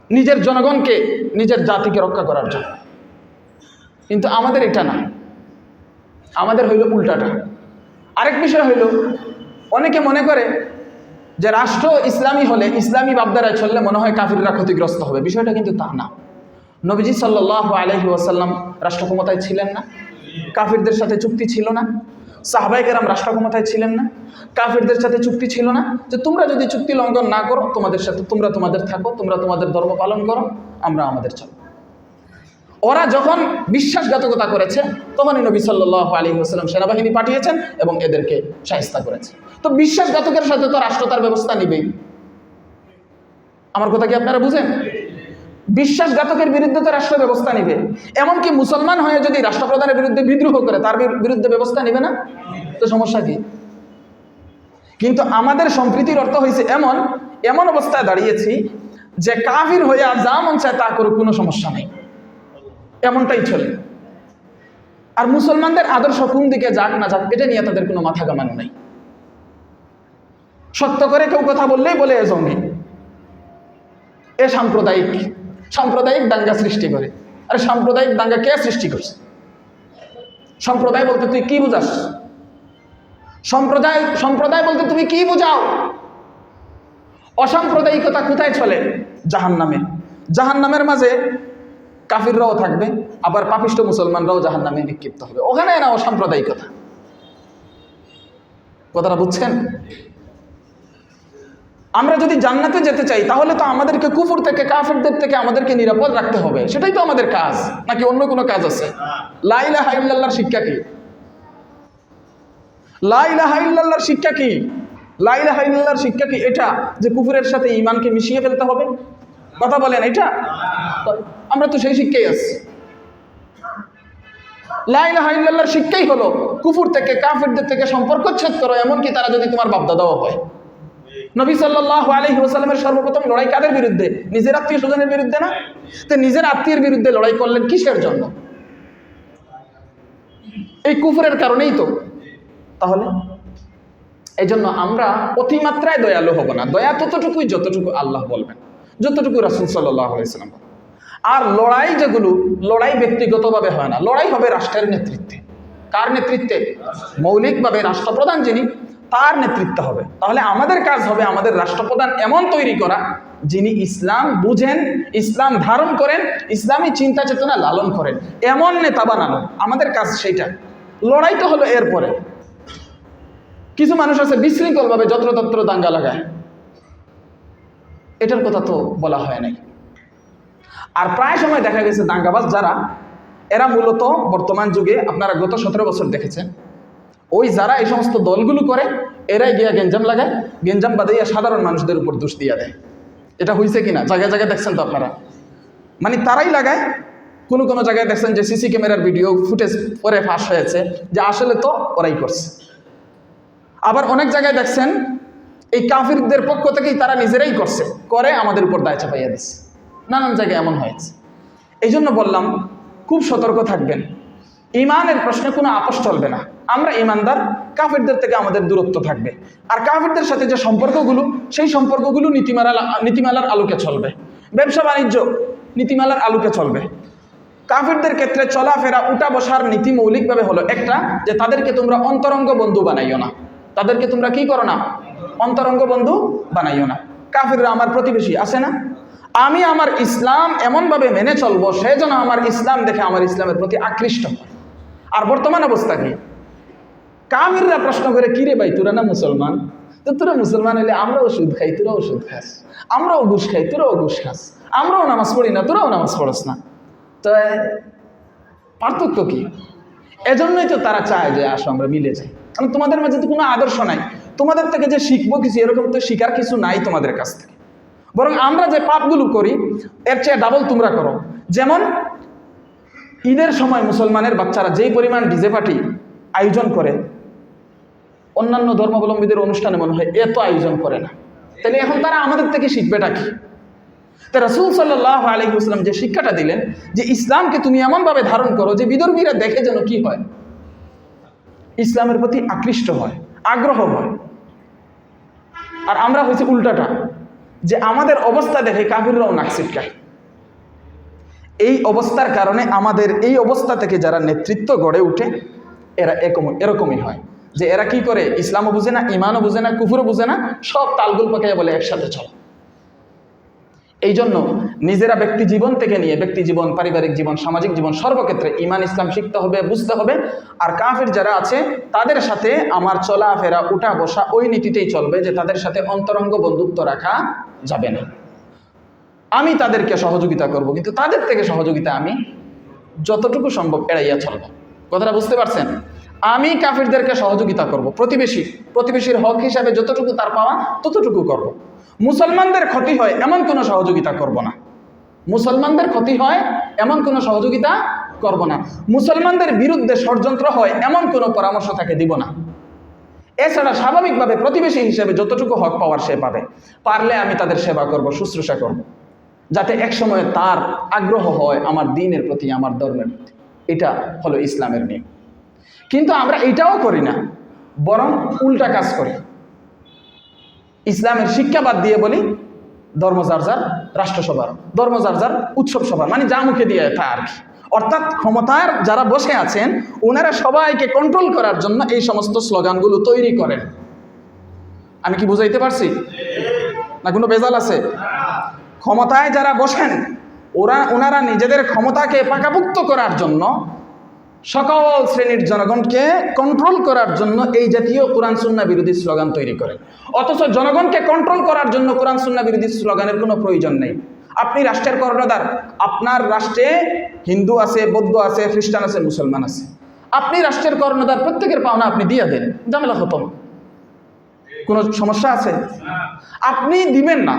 নিজের জনগণকে, নিজের জাতিকে রক্ষা করার জন্য। কিন্তু আমাদের এটা না, আমাদের হইল উল্টাটা। আরেক বিষয় হইল, অনেকে মনে করে যে রাষ্ট্র ইসলামী হলে, ইসলামী ভাবধারায় চললে মনে হয় কাফিররা ক্ষতিগ্রস্ত হবে। বিষয়টা কিন্তু তা না। নবীজি সাল্লাল্লাহু আলাইহি ওয়াসাল্লাম রাষ্ট্র ক্ষমতায় ছিলেন না, কাফিরদের সাথে চুক্তি ছিল না। সাহাবায়ে কেরাম রাষ্ট্র ক্ষমতায় ছিলেন না, কাফিরদের সাথে চুক্তি ছিল না যে তোমরা যদি চুক্তি লঙ্ঘন না করো তোমাদের সাথে, তোমরা তোমাদের থাকো, তোমরা তোমাদের ধর্ম পালন করো, আমরা আমাদের চলো। ওরা যখন বিশ্বাসঘাতকতা করেছে তখনই নবী সাল্লাল্লাহু আলাইহি ওয়াসাল্লাম সেনাবাহিনী পাঠিয়েছেন এবং এদেরকে শায়েস্তা করেছে। তো বিশ্বাসঘাতকের সাথে তো রাষ্ট্র তার ব্যবস্থা নিবেই। আমার কথা কি আপনারা বুঝেন? বিশ্বাসঘাতকের বিরুদ্ধে তো রাষ্ট্র ব্যবস্থা নিবে। এমনকি মুসলমান হয়ে যদি রাষ্ট্রপ্রধানের বিরুদ্ধে বিদ্রোহ করে তার বিরুদ্ধে ব্যবস্থা নিবে না? তো সমস্যা কি? কিন্তু আমাদের সম্প্রীতির অর্থ হয়েছে এমন এমন অবস্থায় দাঁড়িয়েছি যে কাফির হয়ে যা মন চায় তা করুক, কোনো সমস্যা নেই, এমনটাই চলে। আর মুসলমানদের আদর্শ কোন দিকে যাক না যাক এটা নিয়ে তাদের কোনো মাথা ঘামানো নেই। সত্য করে কেউ কথা বললেই বলে এ জঙ্গি, এ সাম্প্রদায়িক, সাম্প্রদায়িক দাঙ্গা সৃষ্টি করে। আরে সাম্প্রদায়িক দাঙ্গা কে সৃষ্টি করছে? সম্প্রদায় বলতে তুই কি বুঝাস? সম্প্রদায় বলতে তুমি কি বুঝাও? অসাম্প্রদায়িকতা কোথায় চলে? জাহান্নামে। জাহান্নামের মাঝে কাফিররাও থাকবে, আবার পাপিষ্ঠ মুসলমানরাও জাহান্নামে নিক্ষিপ্ত হবে। ওখানে না অসাম্প্রদায়িকতা। কথাটা বুঝছেন? আমরা যদি জান্নাতে যেতে চাই তাহলে তো আমাদেরকে কুফর থেকে, কাফিরদের থেকে আমাদেরকে নিরাপদ রাখতে হবে। সেটাই তো আমাদের কাজ, নাকি অন্য কোনো কাজ আছে? লা ইলাহা ইল্লাল্লাহর শিক্ষা কি? লা ইলাহা ইল্লাল্লাহর শিক্ষা কি? লা ইলাহা ইল্লাল্লাহর শিক্ষা কি এটা যে কুফরের সাথে ঈমানকে মিশিয়ে ফেলতে হবে? কথা বলেন, এটা আমরা তো সেই শিক্ষাই আছি। লা ইলাহা ইল্লাল্লাহর শিক্ষাই হলো কুফর থেকে, কাফিরদের থেকে সম্পর্ক ছেদ করো, এমনকি তারা যদি তোমার বাপদাদাও হয়। নবী সাল্লাল্লাহু আলাইহি ওয়াসাল্লামের সর্বপ্রথম লড়াই কাদের বিরুদ্ধে? নিজের আত্মীয় স্বজনের বিরুদ্ধে না? তো নিজের আত্মীয়ের বিরুদ্ধে লড়াই করলেন কিসের জন্য? এই কুফরের কারণেই তো। তাহলে এই জন্য আমরা অতিমাত্রায় দয়ালু হব না। দয়া ততটুকুই যতটুকু আল্লাহ বলবেন, যতটুকু রাসূল সাল্লাল্লাহু আলাইহি ওয়াসাল্লাম। আর লড়াই যেগুলো, লড়াই ব্যক্তিগতভাবে হয় না, লড়াই হবে রাষ্ট্রের নেতৃত্বে। কার নেতৃত্বে? মৌলিকভাবে রাষ্ট্রপ্রধান যিনি, তার নেতৃত্ব হবে। তাহলে আমাদের কাজ হবে আমাদের রাষ্ট্রপ্রধান এমন তৈরি করা যিনি ইসলাম বুঝেন, ইসলাম ধারণ করেন, ইসলামী চিন্তা চেতনা লালন করেন, এমন নেতা বানানো। আমাদের কাজ সেইটা। লড়াই তো হলো এরপরে। কিছু মানুষ আছে বিশৃঙ্খলভাবে যত্রতত্র দাঙ্গা লাগায়, এটার কথা তো বলা হয় নাই। আর প্রায় সময় দেখা গেছে দাঙ্গাবাজ যারা, এরা মূলত বর্তমান যুগে, আপনারা গত 17 বছর দেখেছেন, ওই যারা এই সমস্ত দলগুলো করে এরাই গিয়া গেঞ্জাম লাগায়, গেঞ্জাম বাঁধাইয়া সাধারণ মানুষদের উপর দোষ দিয়া দেয়। এটা হয়েছে কিনা জায়গায় জায়গায় দেখছেন তো আপনারা, মানে তারাই লাগায়। কোনো কোনো জায়গায় দেখছেন যে সিসি ক্যামেরার ভিডিও ফুটেজ পরে ফাঁস হয়েছে যে আসলে তো ওরাই করছে। আবার অনেক জায়গায় দেখছেন এই কাফিরদের পক্ষ থেকেই তারা নিজেরাই করছে, করে আমাদের উপর দায় চাপাইয়া দিচ্ছে। নানান জায়গায় এমন হয়েছে। এই জন্য বললাম খুব সতর্ক থাকবেন, ইমানের প্রশ্নে কোনো আপোষ চলবে না। আমরা ইমানদার, কাফিরদের থেকে আমাদের দূরত্ব থাকবে। আর কাফিরদের সাথে যে সম্পর্কগুলো, সেই সম্পর্কগুলো নীতিমালার আলোকে চলবে। ব্যবসা বাণিজ্য নীতিমালার আলোকে চলবে। কাফিরদের ক্ষেত্রে চলাফেরা উঠা বসার নীতি মৌলিকভাবে হলো একটা, যে তাদেরকে তোমরা অন্তরঙ্গ বন্ধু বানাইও না। তাদেরকে তোমরা কি করো না? অন্তরঙ্গ বন্ধু বানাইও না। কাফিররা আমার প্রতিবেশী, আছে না? আমি আমার ইসলাম এমনভাবে মেনে চলবো সে যেন আমার ইসলাম দেখে আমার ইসলামের প্রতি আকৃষ্ট হয়। আর বর্তমান অবস্থা কি? কাফিররা প্রশ্ন করে, কি রে ভাই তোরা না মুসলমান? তো তোরা মুসলমান হলে আমরাও সুদ খাই, তোরাও সুদ খাস, আমরাও ঘুষ খাই, তোরাও ঘুষ খাস, আমরাও নামাজ পড়ি না, তোরাও নামাজ পড়স না। তো পার্থক্য কি? এজন্যই তো তারা চায় যে আসো আমরা মিলে যাই। কারণ তোমাদের মাঝে তো কোনো আদর্শ নাই, তোমাদের থেকে যে শিখবো কিছু এরকম তো শিকার কিছু নাই তোমাদের কাছ থেকে। বরং আমরা যে পাপগুলো করি এর চেয়ে ডাবল তোমরা করো। যেমন ঈদের সময় মুসলমানের বাচ্চারা যেই পরিমাণ ডিজে পার্টি আয়োজন করে, অন্যান্য ধর্মাবলম্বীদের অনুষ্ঠানে মনে হয় এত আয়োজন করে না। তাহলে এখন তারা আমাদের থেকে শিখবেটা কি? তা রাসূল সাল্লাল্লাহু আলাইহি ওয়াসাল্লাম যে শিক্ষাটা দিলেন যে ইসলামকে তুমি এমনভাবে ধারণ করো যে বিধর্মীরা দেখে যেন কি হয়, ইসলামের প্রতি আকৃষ্ট হয়, আগ্রহ হয়। আর আমরা হয়েছে উল্টাটা, যে আমাদের অবস্থা দেখে কাফিররাও নাক ছিটকায়। এই অবস্থার কারণে আমাদের এই অবস্থা থেকে যারা নেতৃত্ব গড়ে উঠে এরা এরকমই হয়, যে এরা কি করে, ইসলামও বুঝে না, ইমানও বুঝে না, কুফরও বুঝে না, সব তালগুল পাকাইয়া বলে একসাথে চলো। এই জন্য নিজেরা ব্যক্তি জীবন থেকে নিয়ে ব্যক্তি জীবন, পারিবারিক জীবন, সামাজিক জীবন, সর্বক্ষেত্রে ইমান ইসলাম শিখতে হবে, বুঝতে হবে। আর কাফির যারা আছে তাদের সাথে আমার চলাফেরা উঠা বসা ওই নীতিতেই চলবে যে তাদের সাথে অন্তরঙ্গ বন্ধুত্ব রাখা যাবে না। আমি তাদেরকে সহযোগিতা করব, কিন্তু তাদের থেকে সহযোগিতা আমি যতটুকু সম্ভব এড়াইয়া চলব। কথাটা বুঝতে পারছেন? আমি কাফিরদেরকে সহযোগিতা করব, প্রতিবেশীর হক হিসাবে যতটুকু তার পাওয়া ততটুকু করব। মুসলমানদের ক্ষতি হয় এমন কোনো সহযোগিতা করব না। মুসলমানদের ক্ষতি হয় এমন কোনো সহযোগিতা করব না। মুসলমানদের বিরুদ্ধে ষড়যন্ত্র হয় এমন কোনো পরামর্শ তাকে দিব না। এছাড়া স্বাভাবিকভাবে প্রতিবেশী হিসেবে যতটুকু হক পাওয়ার সে পাবে। পারলে আমি তাদের সেবা করব, শুশ্রূষা করব, যাতে একসময় তার আগ্রহ হয় আমার দ্বীনের প্রতি, আমার ধর্মের প্রতি। এটা হলো ইসলামের নিয়ম। কিন্তু আমরা এটাও করি না, বরং উল্টা কাজ করি। ইসলামের শিক্ষা বাদ দিয়ে বলি ধর্ম যার যার, রাষ্ট্রসভার ধর্ম যার যার, উৎসব সভা, মানে যা মুখে দিয়ে তা আর কি। অর্থাৎ ক্ষমতার যারা বসে আছেন ওনারা সবাইকে কন্ট্রোল করার জন্য এই সমস্ত স্লোগানগুলো তৈরি করেন। আমি কি বুঝাইতে পারছি না? কোনো বেজাল আছে? ক্ষমতায় যারা বসেন ওনারা নিজেদের ক্ষমতাকে পাকাপুক্ত করার জন্য, সকল শ্রেণীর জনগণকে কন্ট্রোল করার জন্য এই জাতীয় কোরআন সুন্নাহ বিরোধী স্লোগান তৈরি করেন। অথচ জনগণকে কন্ট্রোল করার জন্য কোরআন সুন্নাহ বিরোধী স্লোগানের কোনো প্রয়োজন নেই। আপনি রাষ্ট্রের কর্ণধার, আপনার রাষ্ট্রে হিন্দু আছে, বৌদ্ধ আছে, খ্রিস্টান আছে, মুসলমান আছে। আপনি রাষ্ট্রের কর্ণধার, প্রত্যেকের পাওনা আপনি দিয়ে দেন, ঝামেলা খতম। কোনো সমস্যা আছে? আপনি দিবেন না,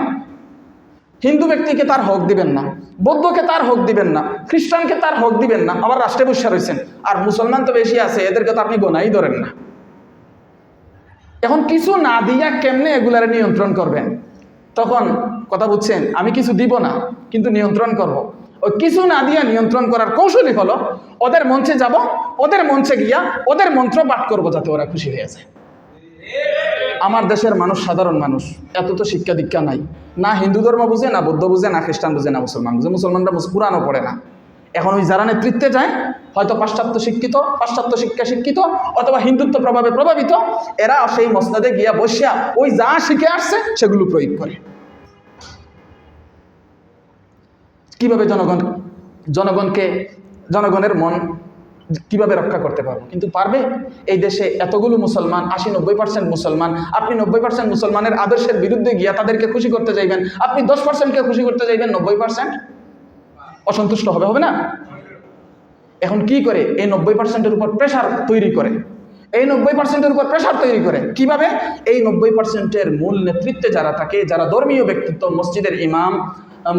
হিন্দু ব্যক্তিকে তার হক দিবেন না, বৌদ্ধকে তার হক দিবেন না, খ্রিস্টানকে তার হক দিবেন না, আবার রাষ্ট্রে বসে রয়েছেন। আর মুসলমান তো বেশি আছে, এদেরকে তো আপনি গোনাই ধরেন না। এখন কিছু না দিয়া কেমনে এগুলারে নিয়ন্ত্রণ করবেন? তখন কথা বুঝছেন, আমি কিছু দিব না কিন্তু নিয়ন্ত্রণ করব। ওই কিছু না দিয়া নিয়ন্ত্রণ করার কৌশলই হলো ওদের মঞ্চে যাব, ওদের মঞ্চে গিয়া ওদের মন্ত্র পাঠ করবো যাতে ওরা খুশি হয়ে যায়। আমার দেশের মানুষ সাধারণ মানুষ, এত তো শিক্ষা দীক্ষা নাই, না হিন্দু ধর্ম বুঝে, না বৌদ্ধ বুঝে, না খ্রিস্টান বুঝে, না মুসলমান বুঝে। মুসলমানরা কোরআনও পড়ে না। এখন ওই যারা নেতৃত্বে যায় হয়তো পাশ্চাত্য শিক্ষা শিক্ষিত অথবা হিন্দুত্ব প্রভাবে প্রভাবিত, এরা সেই মসনদে গিয়া বসিয়া ওই যা শিখে আসছে সেগুলো প্রয়োগ করে। কিভাবে জনগণের মন কিভাবে রক্ষা করতে পারবো? কিন্তু পারবে? এই দেশে এতগুলো মুসলমান, 80-90% মুসলমান, আপনি 90% মুসলমানের আদর্শের বিরুদ্ধে গিয়া তাদেরকে খুশি করতে যাইবেন, আপনি 10%কে খুশি করতে যাইবেন, 90% অসন্তুষ্ট হবে না? এখন কি করে? এই 90%-এর উপর প্রেশার তৈরি করে এই 90%-এর উপর প্রেশার তৈরি করে। কিভাবে? এই 90%-এর মূল নেতৃত্বে যারা থাকে, যারা ধর্মীয় ব্যক্তিত্ব, মসজিদের ইমাম,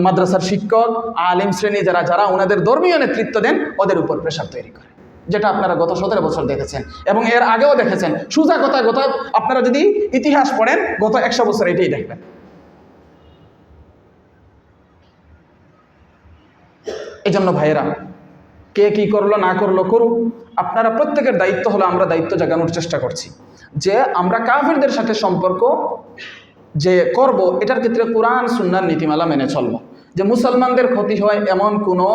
মাদ্রাসার শিক্ষক, আলিম শ্রেণী যারা ওনাদের ধর্মীয় নেতৃত্ব দেন, ওদের উপর প্রেশার তৈরি করে, যেটা আপনারা গত 17 বছর দেখেছেন এবং এর আগেও দেখেছেন। সোজা কথা, আপনারা যদি ইতিহাস পড়েন গত 100 বছর এটাই দেখবেন। এই জন্য ভাইয়েরা, কে কি করলো না করলো করুক, আপনারা প্রত্যেকের দায়িত্ব হলো, আমরা দায়িত্ব জাগানোর চেষ্টা করছি যে আমরা কাফিরদের সাথে সম্পর্ক যে করব, এটার ক্ষেত্রে কোরআন সুন্নাহর নীতিমালা মেনে চলব। যে মুসলমানদের ক্ষতি হয় এমন কোনো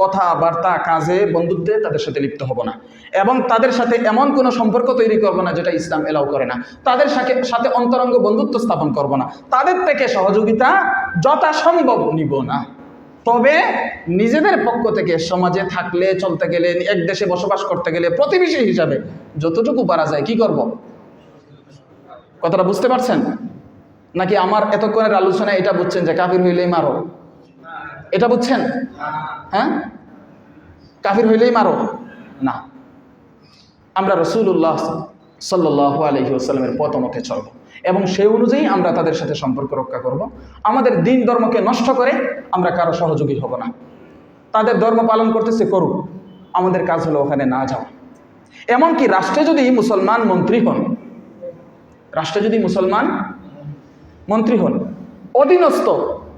কথাবার্তা, কাজে, বন্ধুত্বে তাদের সাথে লিপ্ত হব না, এবং তাদের সাথে এমন কোনো সম্পর্ক তৈরি করব না যেটা ইসলাম এলাও করে না। তাদের সাথে অন্তরঙ্গ বন্ধুত্ব স্থাপন করব না, তাদের থেকে সহযোগিতা যথাসম্ভব নিব না। তবে নিজেদের পক্ষ থেকে সমাজে থাকলে, চলতে গেলে, এক দেশে বসবাস করতে গেলে প্রতিবেশী হিসাবে যতটুকু পারা যায় কি করব? কথাটা বুঝতে পারছেন নাকি? আমার এতক্ষণের আলোচনায় এটা বুঝছেন যে কাফির হইলেই মারো, এটা বুঝছেন? হ্যাঁ, কাফির হইলেই মারো না। আমরা রাসূলুল্লাহ সাল্লাল্লাহু আলাইহি ওয়াসাল্লামের পথ মতে চলব এবং সেই অনুযায়ী আমরা তাদের সাথে সম্পর্ক রক্ষা করব। আমাদের দিন ধর্মকে নষ্ট করে আমরা কারো সহযোগী হব না। তাদের ধর্ম পালন করতেছে করুক, আমাদের কাজ হলো ওখানে না যাওয়া। এমনকি রাষ্ট্রে যদি মুসলমান মন্ত্রী হন, অধীনস্থ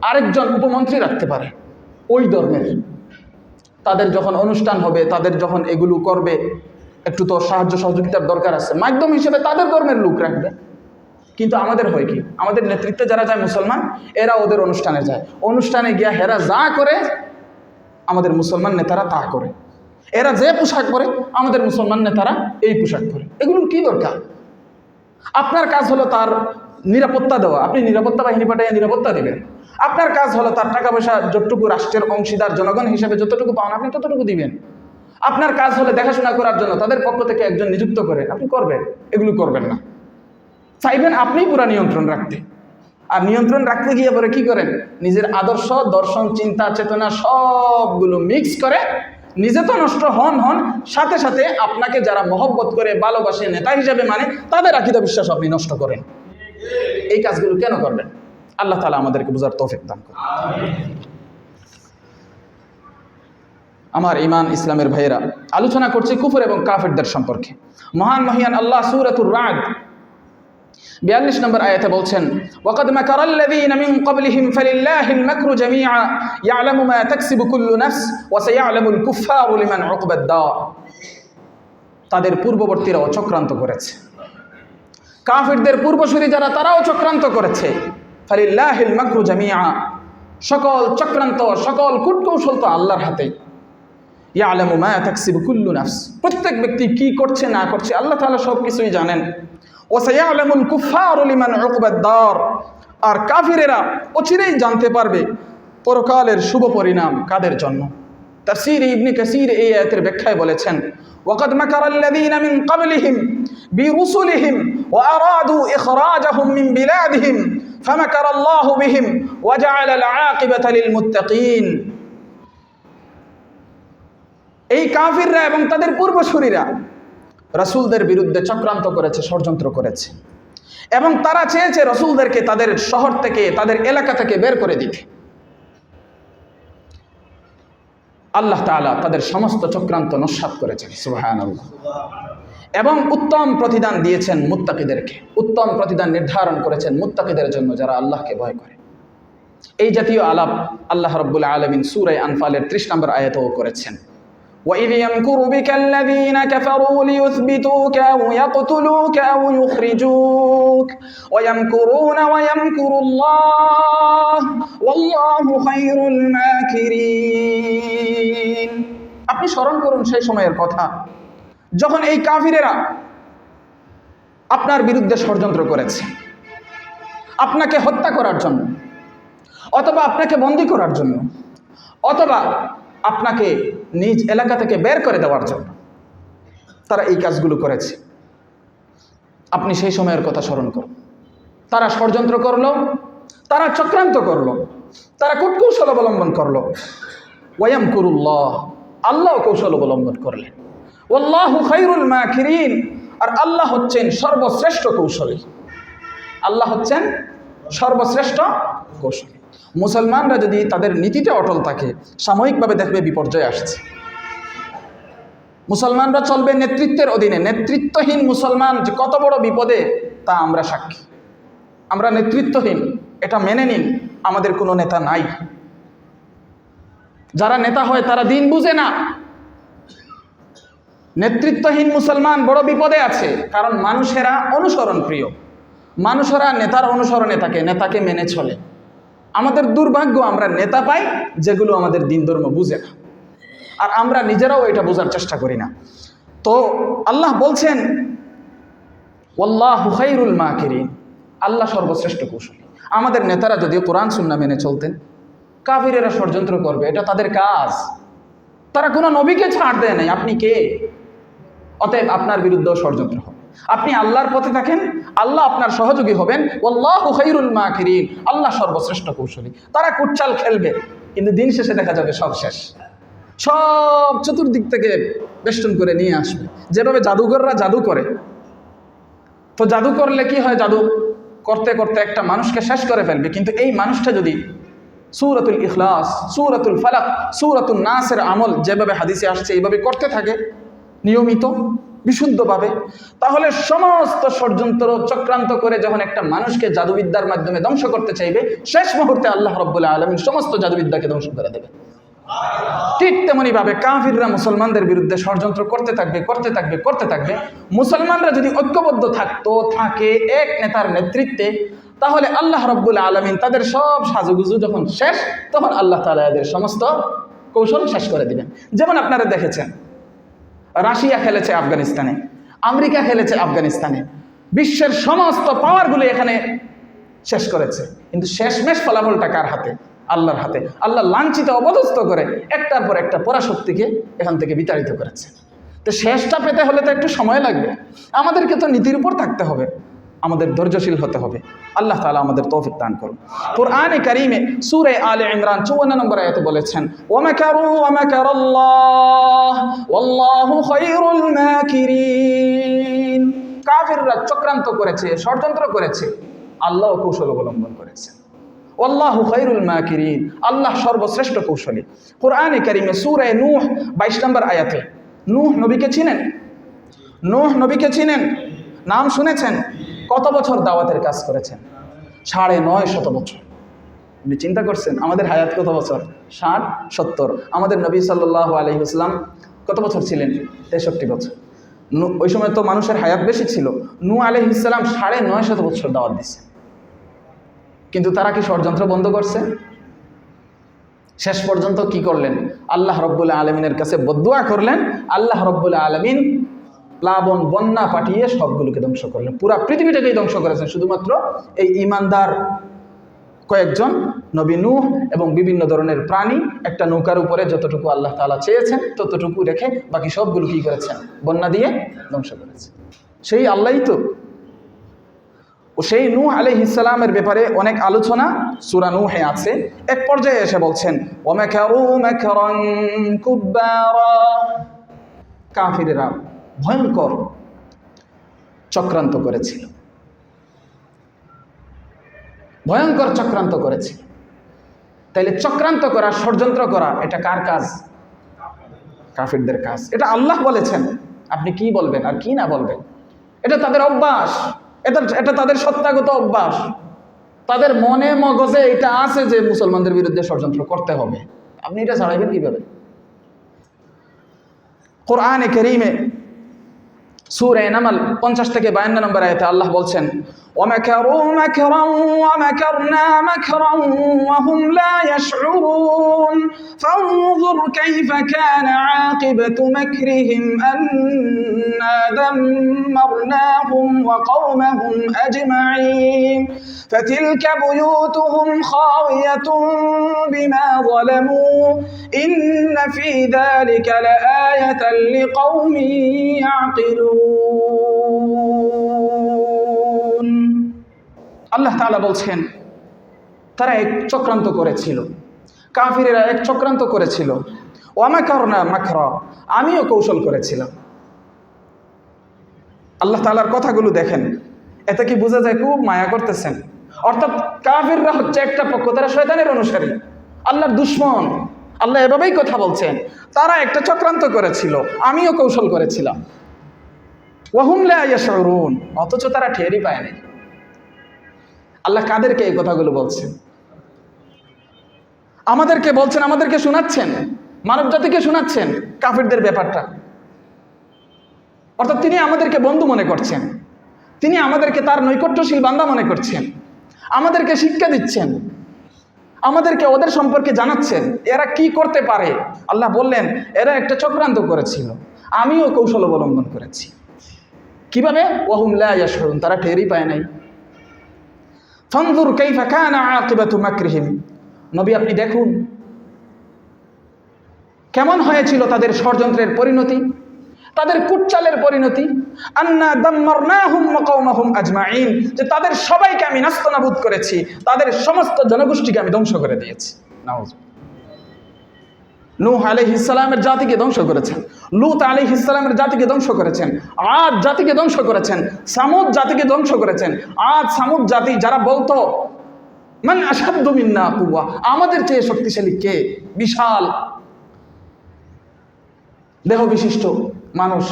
আরেকজন উপমন্ত্রী রাখতে পারে ওই ধর্মের। তাদের যখন অনুষ্ঠান হবে, তাদের যখন এগুলো করবে, একটু তো সাহায্য সহযোগিতার দরকার আছে, মাধ্যম হিসেবে তাদের ধর্মের লোক রাখবে। কিন্তু আমাদের হয় কি, আমাদের নেতৃত্বে যারা যায় মুসলমান, এরা ওদের অনুষ্ঠানে যায়, অনুষ্ঠানে গিয়া হেরা যা করে আমাদের মুসলমান নেতারা তা করে। এরা যে পোশাক পরে আমাদের মুসলমান নেতারা এই পোশাক পরে। এগুলোর কি দরকার? আপনার কাজ হলো তার নিরাপত্তা দেওয়া, আপনি নিরাপত্তা বাহিনী পাঠিয়ে নিরাপত্তা দেবেন। আপনার কাজ হলো তার টাকা পয়সা যতটুকু রাষ্ট্রের অংশীদার জনগণ হিসেবে যতটুকু পান আপনি ততটুকু দিবেন। আপনার কাজ হলে দেখাশোনা করার জন্য তাদের পক্ষ থেকে একজন নিযুক্ত করে আপনি করবেন। এগুলো করবেন না, চাইবেন আপনিই পুরা নিয়ন্ত্রণ রাখতে। আর নিয়ন্ত্রণ রাখতে গিয়ে পরে কি করেন? নিজের আদর্শ, দর্শন, চিন্তা, চেতনা সবগুলো মিক্স করে নিজে তো নষ্ট হন, সাথে সাথে আপনাকে যারা মহব্বত করে, ভালোবাসে, নেতা হিসেবে মানে, তাদের আকীদা বিশ্বাস আপনি নষ্ট করেন। এই কাজগুলো কেন করবেন? আল্লাহ তাআলা আমাদেরকে বুঝার তৌফিক দান করুন। আমার ঈমান ইসলামের ভাইয়েরা, আলোচনা করছি কুফর এবং কাফিরদের সম্পর্কে। মহান মহিয়ান আল্লাহ সূরাতুর রাদ 42 নম্বর আয়াতে বলছেন, ওয়াকাদ মাকারাল্লাযীনা মিন ক্বাবলিহিম ফালিল্লাহিল মাকরু জামিআ ইয়ালামু মা তাকসিবু কুল্লু নাফস ওয়া সায়ালামুল কুফফারু লিমান উকবাদ দার। তাদের পূর্ববর্তীরাও চক্রান্ত করেছে, কাফিরদের পূর্বসূরি যারা, তারাও চক্রান্ত করেছে। ফালিল্লাহিল মাকরু জামিআ, সকল চক্রান্ত, সকল কূটকৌশল তো আল্লাহর হাতে। ইয়ালামু মা তাকসিবু কুল্লু নাফস, প্রত্যেক ব্যক্তি কি করছে না করছে আল্লাহ তাআলা সব কিছুই জানেন। ওয়া সায়ালামুল কুফফারু লিমান উকবাদ দার, আর কাফিরেরা অচিরেই জানতে পারবে পরকালের শুভ পরিণাম কাদের জন্য। তাফসীর ইবনে কাসীর এই আয়াতের ব্যাখ্যায় বলেছেন, ওয়াকাদ মাকারাল্লাযীনা মিন ক্বাবলিহিম বিরুসুলিহিম ওয়া আরাদু ইখরাজাহুম মিন বিলাদিহিম ফামাকারাল্লাহু বিহিম ওয়া জাআলাল আকিবাতা লিল মুত্তাকিন। এই কাফিররা এবং তাদের পূর্বসূরীরা রাসূলদের বিরুদ্ধে চক্রান্ত করেছে, ষড়যন্ত্র করেছে, এবং তারা চেয়েছে রাসূলদেরকে তাদের শহর থেকে, তাদের এলাকা থেকে বের করে দিতে। আল্লাহ তাআলা তাদের সমস্ত চক্রান্ত নস্যাৎ করেছেন, সুবহানাল্লাহ। এবং উত্তম প্রতিদান দিয়েছেন মুত্তাকিদেরকে, উত্তম প্রতিদান নির্ধারণ করেছেন মুত্তাকিদের জন্য, যারা আল্লাহকে ভয় করে। এই জাতীয় আলাপ আল্লাহ রাব্বুল আলামিন সূরা আনফালের 30 নম্বর আয়াতেও করেছেন। وَإِذْ يَمْكُرُ بِكَ الَّذِينَ كَفَرُوا لِيُثْبِتُوكَ أَوْ يَقْتُلُوكَ أَوْ يُخْرِجُوكَ وَيَمْكُرُونَ وَيَمْكُرُ اللَّهُ وَاللَّهُ خَيْرُ الْمَاكِرِينَ। আপনি স্মরণ করুন সেই সময়ের কথা যখন এই কাফিরেরা আপনার বিরুদ্ধে ষড়যন্ত্র করেছে, আপনাকে হত্যা করার জন্য, অথবা আপনাকে বন্দী করার জন্য, অথবা আপনাকে নিজ এলাকা থেকে বের করে দেওয়ার জন্য তারা এই কাজগুলো করেছে। আপনি সেই সময়ের কথা স্মরণ করুন। তারা ষড়যন্ত্র করলো, তারা চক্রান্ত করলো, তারা কূটকৌশল অবলম্বন করলো। ওয়ায়ামকুরুল্লাহ, আল্লাহ কৌশল অবলম্বন করলেন। ওয়াল্লাহু খায়রুল মাকিরিন, আর আল্লাহ হচ্ছেন সর্বশ্রেষ্ঠ কৌশলী। আল্লাহ হচ্ছেন সর্বশ্রেষ্ঠ কৌশলী। মুসলমানরা যদি তাদের নীতিতে অটল থাকে, সাময়িকভাবে দেখবে বিপর্যয় আসছে। মুসলমানরা চলবে নেতৃত্বের অধীনে। নেতৃত্বহীন মুসলমান যে কত বড় বিপদে তা আমরা সাক্ষী। আমরা নেতৃত্বহীন, এটা মেনে নিন। আমাদের কোনো নেতা নাই। যারা নেতা হয় তারা দিন বুঝে না। নেতৃত্বহীন মুসলমান বড় বিপদে আছে, কারণ মানুষেরা অনুসরণ প্রিয়। মানুষেরা নেতার অনুসরণে থাকে, নেতাকে মেনে চলে। আমাদের দুর্ভাগ্য, আমরা নেতা পাই যেগুলো আমাদের দিন ধর্ম বুঝে না, আর আমরা নিজেরাও এটা বোঝার চেষ্টা করি না। তো আল্লাহ বলছেন ওয়াল্লাহু খায়রুল মাকিরিন, আল্লাহ সর্বশ্রেষ্ঠ কৌশলী। আমাদের নেতারা যদি কোরআন সুন্নাহ মেনে চলতেন, কাফিরেরা ষড়যন্ত্র করবে, এটা তাদের কাজ। তারা কোনো নবীকে ছাড় দেয় নাই। আপনি কে? অতএব আপনার বিরুদ্ধেও ষড়যন্ত্র হবে। আপনি আল্লাহর পথে থাকেন, আল্লাহ আপনার সহযোগী হবেন। ওয়াল্লাহু খায়রুল মাকিরিন, আল্লাহ সর্বশ্রেষ্ঠ কৌশলী। তারা কুটচাল খেলবে, কিন্তু দিন শেষে দেখা যাবে সব শেষ। সব চতুর্দিক থেকে বেষ্টন করে নিয়ে আসবে, যেভাবে জাদুঘররা জাদু করে। তো জাদু করলে কি হয়? জাদু করতে করতে একটা মানুষকে শেষ করে ফেলবে, কিন্তু এই মানুষটা যদি সূরাতুল ইখলাস, সূরাতুল ফালাক, সূরাতুন নাসের আমল যেভাবে হাদিসে আসছে এইভাবে করতে থাকে নিয়মিত বিশুদ্ধভাবে, তাহলে সমস্ত ষড়যন্ত্র চক্রান্ত করে যখন একটা মানুষকে জাদুবিদ্যার মাধ্যমে ধ্বংস করতে চাইবে, শেষ মুহূর্তে আল্লাহ রাব্বুল আলামিন সমস্ত জাদুবিদ্যাকে ধ্বংস করে দেবে। ঠিক তেমনিভাবে কাফিররা মুসলমানদের বিরুদ্ধে ষড়যন্ত্র করতে থাকবে, করতে থাকবে, করতে থাকবে। মুসলমানরা যদি ঐক্যবদ্ধ থাকে এক নেতার নেতৃত্বে, তাহলে আল্লাহ রাব্বুল আলামিন তাদের সব সাজুগুজু যখন শেষ, তখন আল্লাহ তাআলা এদের সমস্ত কৌশল শেষ করে দিবেন। যেমন আপনারা দেখেছেন, রাশিয়া খেলেছে আফগানিস্তানে, আমেরিকা খেলেছে আফগানিস্তানে, বিশ্বের সমস্ত পাওয়ারগুলো এখানে শেষ করেছে, কিন্তু শেষমেশ ফলাফলটা কার হাতে? আল্লাহর হাতে। আল্লাহ লাঞ্ছিত অপদস্থ করে একটার পর একটা পরাশক্তিকে এখান থেকে বিতাড়িত করেছে। তো শেষটা পেতে হলে তো একটু সময় লাগবে। আমাদেরকে তো নীতির উপর থাকতে হবে, আমাদের ধৈর্যশীল হতে হবে। আল্লাহ তাআলা আমাদের তৌফিক দান করুন। কোরআনে কারীমে সূরা আলে ইমরান 54 নম্বর আয়াতে বলেছেন, ওয়া মাকারু ওয়া মাকারাল্লাহ ওয়াল্লাহু খায়রুল মাকিরিন। কাফিররা চক্রান্ত করেছে, ষড়যন্ত্র করেছে, আল্লাহ কৌশল অবলম্বন করেছেন। ওয়াল্লাহু খায়রুল মাকিরিন, আল্লাহ সর্বশ্রেষ্ঠ কৌশলী। কোরআনে কারীমে সূরা নূহ 22 নম্বর আয়াতে, নূহ নবীকে চিনেন? নূহ নবীকে চিনেন? নাম শুনেছেন? কত বছর দাওয়াতের কাজ করেছেন? 950 বছর। আপনি চিন্তা করছেন আমাদের হায়াত কত বছর? 60-70। আমাদের নবী সাল্লাল্লাহু আলাইহি ওয়াসাল্লাম কত বছর ছিলেন? 63 বছর। ওই সময় তো মানুষের হায়াত বেশি ছিল। নূহ আলাইহিস সালাম 950 বছর দাওয়াত দিয়েছে, কিন্তু তারা কি ষড়যন্ত্র বন্ধ করছে? শেষ পর্যন্ত কি করলেন? আল্লাহ রাব্বুল আলামিনের কাছে বদদুয়া করলেন। আল্লাহ রাব্বুল আলামিন প্লাবন বন্যা পাঠিয়ে সবগুলোকে ধ্বংস করলেন। পুরা পৃথিবীটাকেই ধ্বংস করেছেন। শুধুমাত্র এই ঈমানদার কয়েকজন নবী নূহ এবং বিভিন্ন ধরনের প্রাণী একটা নৌকার উপরে যতটুকু আল্লাহ তাআলা চেয়েছেন ততটুকু রেখে বাকি সবগুলো কি করেছেন? বন্যা দিয়ে ধ্বংস করেছেন। সেই আল্লাহই তো। ও সেই নূহ আলাইহিস সালামের ব্যাপারে অনেক আলোচনা সূরা নূহে আছে। এক পর্যায়ে এসে বলছেন, ওয়া মাকারু মাকরান কুব্বারা, কাফিররা ভয়ঙ্কর চক্রান্ত করেছিল, ভয়ঙ্কর চক্রান্ত করেছিল। তাইলে চক্রান্ত করা, ষড়যন্ত্র করা, এটা কার কাজ? কাফিরদের কাজ। এটা আল্লাহ বলেছেন, আপনি কি বলবেন আর কি না বলবেন? এটা তাদের অভ্যাস, এটা তাদের সত্তাগত অভ্যাস। তাদের মনে মগজে এটা আছে যে মুসলমানদের বিরুদ্ধে ষড়যন্ত্র করতে হবে। আপনি এটা ছাড়াইবেন কিভাবে? কোরআনে কারীমে সূরা নামল 50 থেকে 52 নম্বর আয়াতে আল্লাহ বলছেন, ওয়ামাকারু মাকরান ওয়া মাকারনা মাকরান ওয়া হুম লা ইয়াশউরুন ফানজুর কাইফা কানা আকিবাতু মাকরিহিম আন্না দাম্মারনাহুম ওয়া কওমাহুম আজমাইন فتلك بيوتهم خاوية بما ظلموا إن في ذلك لآية لقوم يعقلون। আল্লাহ তাআলা বলছেন তারা এক চক্রান্ত করেছিল, কাফিরেরা এক চক্রান্ত করেছিল। ওয়া মাকারনা মাকরা, আমিও কৌশল করেছিলাম। আল্লাহ তাআলার কথাগুলো দেখেন, এতে কি বোঝা যায় খুব মায়া করতেছেন। অর্থাৎ কাফিররা হচ্ছে একটা পক্ষ, তারা শয়তানের অনুসারী, আল্লাহর দুশমন। আল্লাহ এভাবেই কথা বলছেন, তারা একটা চক্রান্ত করেছিল, আমিও কৌশল করেছিলাম। ওয়াহুম লা ইয়াশউরুন, অথচ তারা টেরই পায়নি। আল্লাহ কাদেরকে এই কথাগুলো বলছেন? আমাদেরকে বলছেন, আমাদেরকে শোনাচ্ছেন, মানব জাতিকে শোনাচ্ছেন কাফিরদের ব্যাপারটা। অর্থাৎ তিনি আমাদেরকে বন্ধু মনে করছেন, তিনি আমাদেরকে তার নৈকট্যশীল বান্দা মনে করছেন, আমাদেরকে শিক্ষা দিচ্ছেন, আমাদেরকে ওদের সম্পর্কে জানাচ্ছেন এরা কি করতে পারে। আল্লাহ বললেন এরা একটা চক্রান্ত করেছিল, আমিও কৌশল অবলম্বন করেছি। কিভাবে? ওয়াহুম লা ইয়াশউরুন, তারা টেরই পায় নাই। ফানজুর কাইফা কানা আকিবাতু মাকরিহিম, নবী আপনি দেখুন কেমন হয়েছিল তাদের ষড়যন্ত্রের পরিণতি, তাদের কুটচালের পরিণতি। আন্না দাম্মারনাহুম ওয়া কওমাহুম আজমাইন, যে তাদের সবাইকে আমি নাস্তানাবুদ করেছি, তাদের সমস্ত জনগোষ্ঠীকে আমি ধ্বংস করে দিয়েছি। নাউযুবিল্লাহ। নূহ আলাইহিস সালামের জাতিকে ধ্বংস করেছেন, লূত আলাইহিস সালামের জাতিকে ধ্বংস করেছেন, আদ জাতিকে ধ্বংস করেছেন, সামুদ জাতিকে ধ্বংস করেছেন। আদ সামুদ জাতি যারা বলতো মান আশাদ্দু মিন্না কুওয়া, আমাদের চেয়ে শক্তিশালী কে, বিশাল দেহ বিশিষ্ট মানুষ,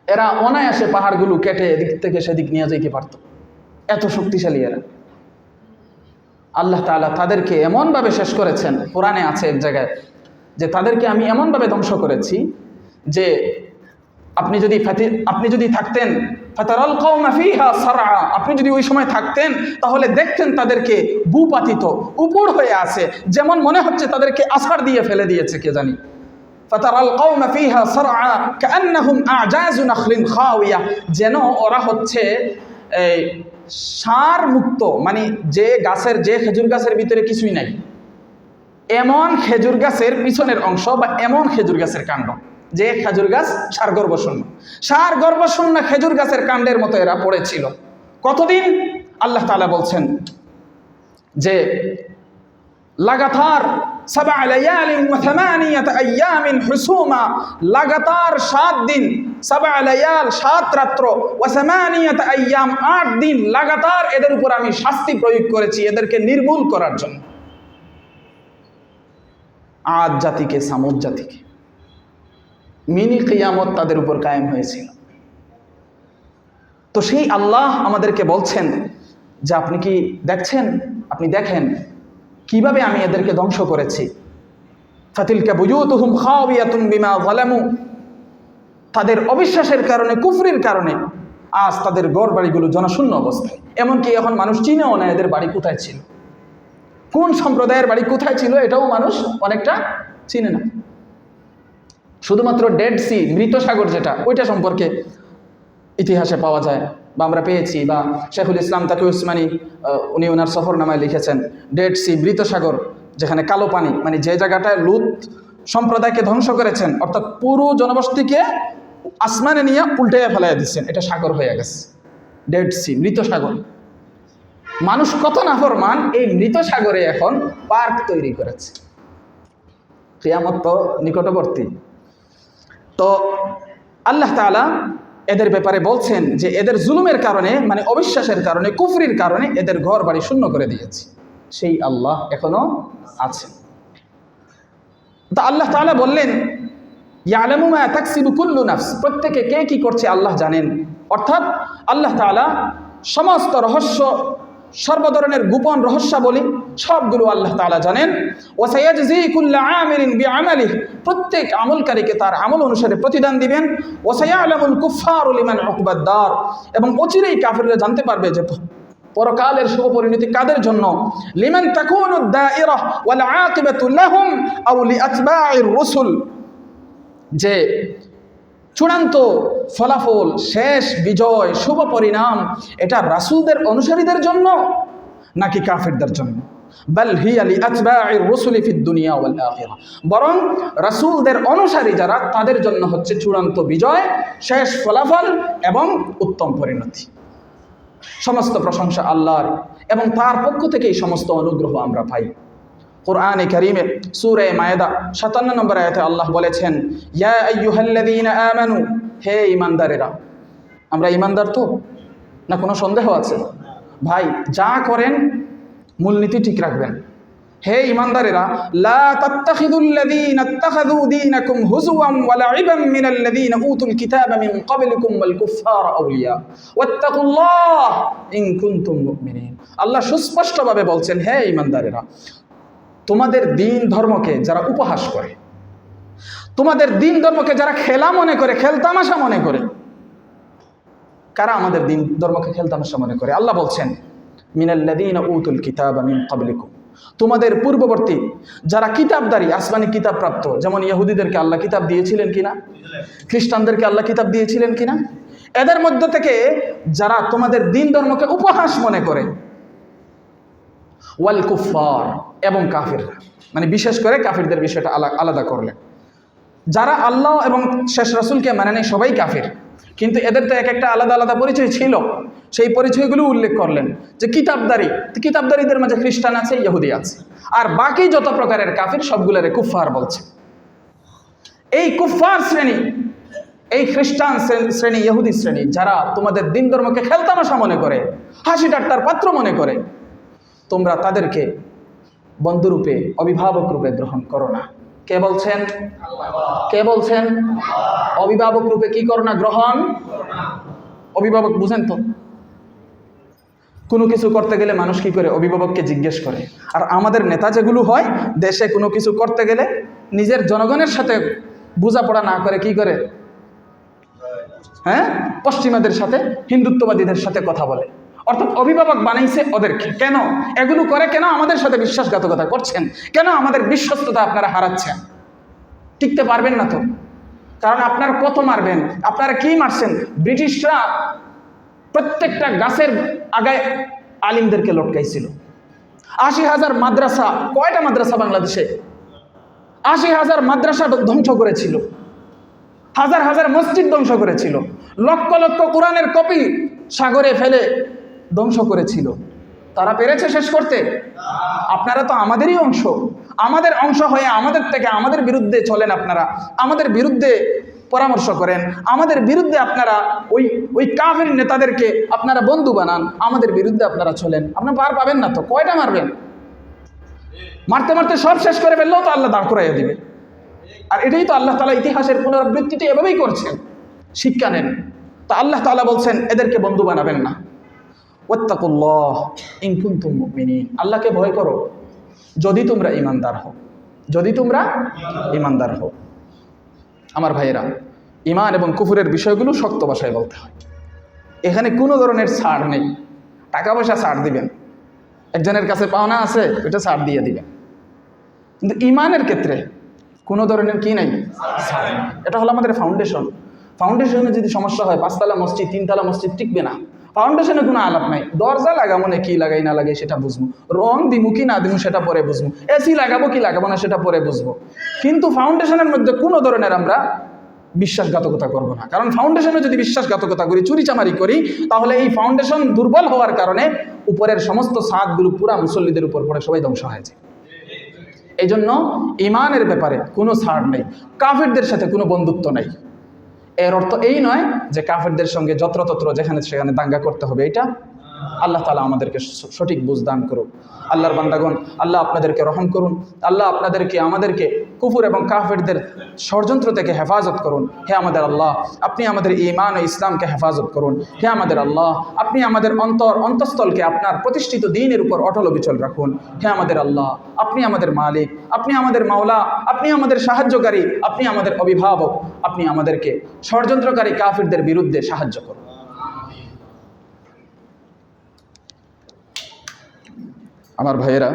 এরা অনায়াসে পাহাড়গুলো কেটে এদিক থেকে সেদিক নিয়ে যেতে পারত, এত শক্তিশালী এরা। আল্লাহ তাআলা তাদেরকে এমনভাবে শেষ করেছেন, কোরআনে আছে এক জায়গায় যে তাদেরকে আমি এমনভাবে ধ্বংস করেছি যে আপনি যদি থাকতেন ফাতারাল কওমা ফিহা সারআ, আপনি যদি ওই সময় থাকতেন তাহলে দেখতেন তাদেরকে ভূপাতিত, উপর হয়ে আছে, যেমন মনে হচ্ছে তাদেরকে আছাড় দিয়ে ফেলে দিয়েছে কে জানি। ফাতারাল কওমা ফিহা সারআ কাআন্নাহুম আ'জাযু নাখলিন খাওয়িয়া, যেন ওরা হচ্ছে এই সার মুক্ত, মানে যে খেজুর গাছের ভিতরে কিছুই নাই, এমন খেজুর গাছের পিছনের অংশ বা এমন খেজুর গাছের কাণ্ড, যে খেজুর গাছ সার গর্ভশূন্য খেজুর গাছের কাণ্ডের মতো এরা পড়েছিল। কতদিন? আল্লাহ তাআলা বলছেন যে লাগাতার 7 লায়ালিন ওয়া 8 আইয়ামিন হুসুমা, লাগাতার 7 দিন, 7 লায়াল 7 রাত্র, ওয়া 8 আইয়াম 8 দিন লাগাতার এদের উপর আমি শাস্তি প্রয়োগ করেছি এদেরকে নির্মূল করার জন্য। আদ জাতিকে, সামুদ জাতিকে, মিনি কিয়ামত তাদের উপর কায়েম হয়েছিল। তো সেই আল্লাহ আমাদেরকে বলছেন যে আপনি কি দেখছেন, আপনি দেখেন কিভাবে আমি এদেরকে ধ্বংস করেছি। ফাতিলকা বুয়ুতুহুম খাওয়িয়াতুন বিমা যালামু, তাদের অবিশ্বাসের কারণে, কুফরির কারণে আজ তাদের ঘরবাড়িগুলো জনশূন্য অবস্থায়। এমনকি এখন মানুষ চিনেও না এদের বাড়ি কোথায় ছিল, কোন সম্প্রদায়ের বাড়ি কোথায় ছিল, এটাও মানুষ অনেকটা চিনে না। শুধুমাত্র ডেড সি, মৃত সাগর যেটা, ওইটা সম্পর্কে ইতিহাসে পাওয়া যায় বা আমরা পেয়েছি, বা শেখুল ইসলাম তাকি উসমানী উনি ওনার সফরনামায় লিখেছেন ডেড সি, মৃত সাগর, যেখানে কালো পানি, মানে যে জায়গাটায় লূত সম্প্রদায়কে ধ্বংস করেছেন, অর্থাৎ পুরো জনবসতিকে আসমানে নিয়ে উল্টাইয়া ফেলাইয়া দিচ্ছেন, এটা সাগর হয়ে গেছে, ডেড সি, মৃত সাগর। মানুষ কত নাফরমান, এই মৃত সাগরে এখন পার্ক তৈরি করেছে। কিয়ামত তো নিকটবর্তী। তো আল্লাহ তাআলা এদের ব্যাপারে বলছেন যে এদের জুলুমের কারণে, মানে অবিশ্বাসের কারণে, কুফরির কারণে এদের ঘর বাড়ি শূন্য করে দিয়েছি। সেই আল্লাহ এখনো আছেন। তো আল্লাহ তাআলা বললেন ইয়ালামু মা তাকসিবু কুল্লু নাফস, প্রত্যেকে কে কি করছে আল্লাহ জানেন। অর্থাৎ আল্লাহ তাআলা সমস্ত রহস্য, সর্বধরনের গোপন রহস্যাবলী সবগুলো আল্লাহ তাআলা জানেন। ওয়া সায়াজজি কুল্লা আমিলিন বিআমালিহি, প্রত্যেক আমলকারীকে তার আমল অনুসারে প্রতিদান দিবেন। ওয়া সায়ালামুল কুফফারু লিমান উকবাদ দার, এবং অচিরেই কাফিররা জানতে পারবে যে পরকালের শুভ পরিণতি কাদের জন্য। লিমান তাকুনু দায়িরা ওয়াল আকিবাতু লাহুম আও লিআতবাইর রাসূল, যে চূড়ান্ত ফলাফল, শেষ বিজয়, শুভ পরিণাম এটা রাসূলদের অনুসারীদের জন্য নাকি কাফিরদের জন্য। বাল হিয়া লিআতবাইর রাসূলি ফিদ দুনিয়া ওয়াল আখিরা, বরং রাসূলদের অনুসারী যারা তাদের জন্য হচ্ছে চূড়ান্ত বিজয়, শেষ ফলাফল এবং উত্তম পরিণতি। সমস্ত প্রশংসা আল্লাহর, এবং তার পক্ষ থেকেই সমস্ত অনুগ্রহ আমরা পাই। কুরআনে কারীমে সূরা মায়েদা 57 নম্বর আয়াতে আল্লাহ বলেছেন ইয়া আইয়ুহাল্লাযীনা আমানু, হে ঈমানদারেরা, আমরা ইমানদার তো? না কোনো সন্দেহ আছে? ভাই যা করেন মূলনীতি ঠিক রাখবেন। হে ইমানদারেরা, লা তাত্তাখিযুল্লাযীনা ইত্তাখাযু দীনাকুম হুজুওয়ান ওয়া লা'iবান মিনাল্লাযীনা উতুল কিতাবা মিন ক্বাবলিকুম ওয়াল কুফফারা আউলিয়া ওয়াত্তাকুল্লাহ ইন কুনতুম মুমিনিন। আল্লাহ সুস্পষ্টভাবে বলছেন, হে ইমানদারেরা, তোমাদের দ্বীন ধর্মকে যারা উপহাস করে, তোমাদের দ্বীন ধর্মকে যারা খেলা মনে করে, খেলতামাশা মনে করে, কারা আমাদের দ্বীন ধর্মকে খেলতামাশা মনে করে? আল্লাহ বলছেন, মিনাল্লাযীনা উতুল কিতাবা মিন ক্বাবলিকুম, তোমাদের পূর্ববর্তী যারা কিতাবদারী, আসমানি কিতাব প্রাপ্ত, যেমন ইহুদিদেরকে আল্লাহ কিতাব দিয়েছিলেন কিনা, খ্রিস্টানদেরকে আল্লাহ কিতাব দিয়েছিলেন কিনা, এদের মধ্য থেকে যারা তোমাদের দ্বীন ধর্মকে উপহাস মনে করে, ওয়াল কুফফার, এবং কাফিররা, মানে বিশেষ করে কাফিরদের বিষয়টা আলাদা করলেন। যারা আল্লাহ এবং শেষ রাসূলকে মানে নেই সবাই কাফির, কিন্তু এদের তো এক একটা আলাদা আলাদা পরিচয় ছিল, সেই পরিচয়গুলো উল্লেখ করলেন। যে কিতাবদারী, কিতাবদারীদের মাঝে খ্রিস্টান আছে, ইহুদি আছে, আর বাকি যত প্রকারের কাফির সবগুলোরে কুফফার বলছে। এই কুফফার শ্রেণী, এই খ্রিস্টান শ্রেণী, ইহুদি শ্রেণী, যারা তোমাদের দ্বীন ধর্মকে খেলতামাশা মনে করে, হাসি ঠাট্টার পাত্র মনে করে, তোমরা তাদেরকে বন্ধুরূপে, অভিভাবক রূপে গ্রহণ করো না। কে বলছেন? কে বলছেন? অভিভাবক রূপে কি করো না? গ্রহণ। অভিভাবক বুঝেন তো? কোনো কিছু করতে গেলে মানুষ কি করে? অভিভাবককে জিজ্ঞেস করে। আর আমাদের নেতা যেগুলো হয়, দেশে কোনো কিছু করতে গেলে নিজের জনগণের সাথে বোঝাপড়া না করে কি করে? হ্যাঁ, পশ্চিমাদের সাথে, হিন্দুত্ববাদীদের সাথে কথা বলে। অর্থাৎ অভিভাবক বানাইছে ওদেরকে। কেন এগুলো করে? কেন আমাদের সাথে বিশ্বাসঘাতকতা করছেন? কেন আমাদের বিশ্বস্ততা আপনারা হারাচ্ছেন? টিকতে পারবেন না তো, কারণ আপনারা কত মারবেন? আপনারা কি মারছেন? ব্রিটিশরা প্রত্যেকটা গাছের আগায় আলিমদেরকে লটকাইছিল। ৮০,০০০ মাদ্রাসা, কয়টা মাদ্রাসা বাংলাদেশে? ৮০,০০০ মাদ্রাসা ধ্বংস করেছিল, হাজার হাজার মসজিদ ধ্বংস করেছিল, লক্ষ লক্ষ কোরআনের কপি সাগরে ফেলে ধ্বংস করেছিল। তারা পেরেছে শেষ করতে? আপনারা তো আমাদেরই অংশ। আমাদের অংশ হয়ে আমাদের থেকে আমাদের বিরুদ্ধে চলেন আপনারা, আমাদের বিরুদ্ধে পরামর্শ করেন, আমাদের বিরুদ্ধে আপনারা ওই কাফের নেতাদেরকে আপনারা বন্ধু বানান, আমাদের বিরুদ্ধে আপনারা চলেন। আপনারা পার পাবেন না তো, কয়টা মারবেন? মারতে মারতে সব শেষ করে ফেললেও তো আল্লাহ দাঁড় করাইয়া দিবে। আর এটাই তো আল্লাহ তাআলা ইতিহাসের পুনরাবৃত্তিতে এভাবেই করছেন। শিক্ষা নেন। তো আল্লাহ তাআলা বলছেন এদেরকে বন্ধু বানাবেন না। ওয়াত্তাকুল্লাহ ইন কুনতুম মুমিনিন, আল্লাহকে ভয় করো যদি তোমরা ঈমানদার হও, যদি তোমরা ঈমানদার হও। আমার ভাইয়েরা, ঈমান এবং কুফরের বিষয়গুলো শক্ত ভাষায় বলতে হয়। এখানে কোনো ধরনের ছাড় নেই। টাকা পয়সা ছাড় দিবেন, একজনের কাছে পাওনা আছে ওটা ছাড় দিয়ে দিবেন, কিন্তু ঈমানের ক্ষেত্রে কোনো ধরনের কি নাই? ছাড় নেই। এটা হলো আমাদের ফাউন্ডেশন। ফাউন্ডেশনে যদি সমস্যা হয়, ৫তলা মসজিদ ৩তলা মসজিদ টিকবে না। ফাউন্ডেশনে কোনো আলাপ নাই। দরজা লাগাবো না কি লাগাই না লাগাই সেটা বুঝবো, রং দিমু কি না দিমু সেটা পরে বুঝবো, এসি লাগাবো কি লাগাবো না সেটা পরে বুঝবো, কিন্তু ফাউন্ডেশনের মধ্যে কোনো ধরনের আমরা বিশ্বাসঘাতকতা করব না। কারণ ফাউন্ডেশনে যদি বিশ্বাসঘাতকতা করি, চুরিচামারি করি, তাহলে এই ফাউন্ডেশন দুর্বল হওয়ার কারণে উপরের সমস্ত ছাদগুলো পুরা মুসল্লিদের উপর পড়ে সবাই ধ্বংস হয়ে যায়। এই জন্য ঈমানের ব্যাপারে কোনো ছাড় নেই, কাফেরদের সাথে কোনো বন্ধুত্ব নেই। এর অর্থ এই নয় যে কাফেরদের সঙ্গে যত্রতত্র যেখানে সেখানে দাঙ্গা করতে হবে। এটা আল্লাহ তাআলা আমাদেরকে সঠিক বুঝ দান করুন। আল্লাহর বান্দাগণ, আল্লাহ আপনাদেরকে রহম করুন। আল্লাহ আপনাদেরকে, আমাদেরকে কুফর এবং কাফেরদের ষড়যন্ত্র থেকে হেফাজত করুন। হে আমাদের আল্লাহ, আপনি আমাদের ঈমান ও ইসলামকে হেফাজত করুন। হে আমাদের আল্লাহ, আপনি আমাদের অন্তঃস্থলকে আপনার প্রতিষ্ঠিত দ্বীনের উপর অটল অবিচল রাখুন। হে আমাদের আল্লাহ, আপনি আমাদের মালিক, আপনি আমাদের মাওলা, আপনি আমাদের সাহায্যকারী, আপনি আমাদের অভিভাবক। আপনি আমাদেরকে ষড়যন্ত্রকারী কাফেরদের বিরুদ্ধে সাহায্য করুন। আমার ভাইয়েরা,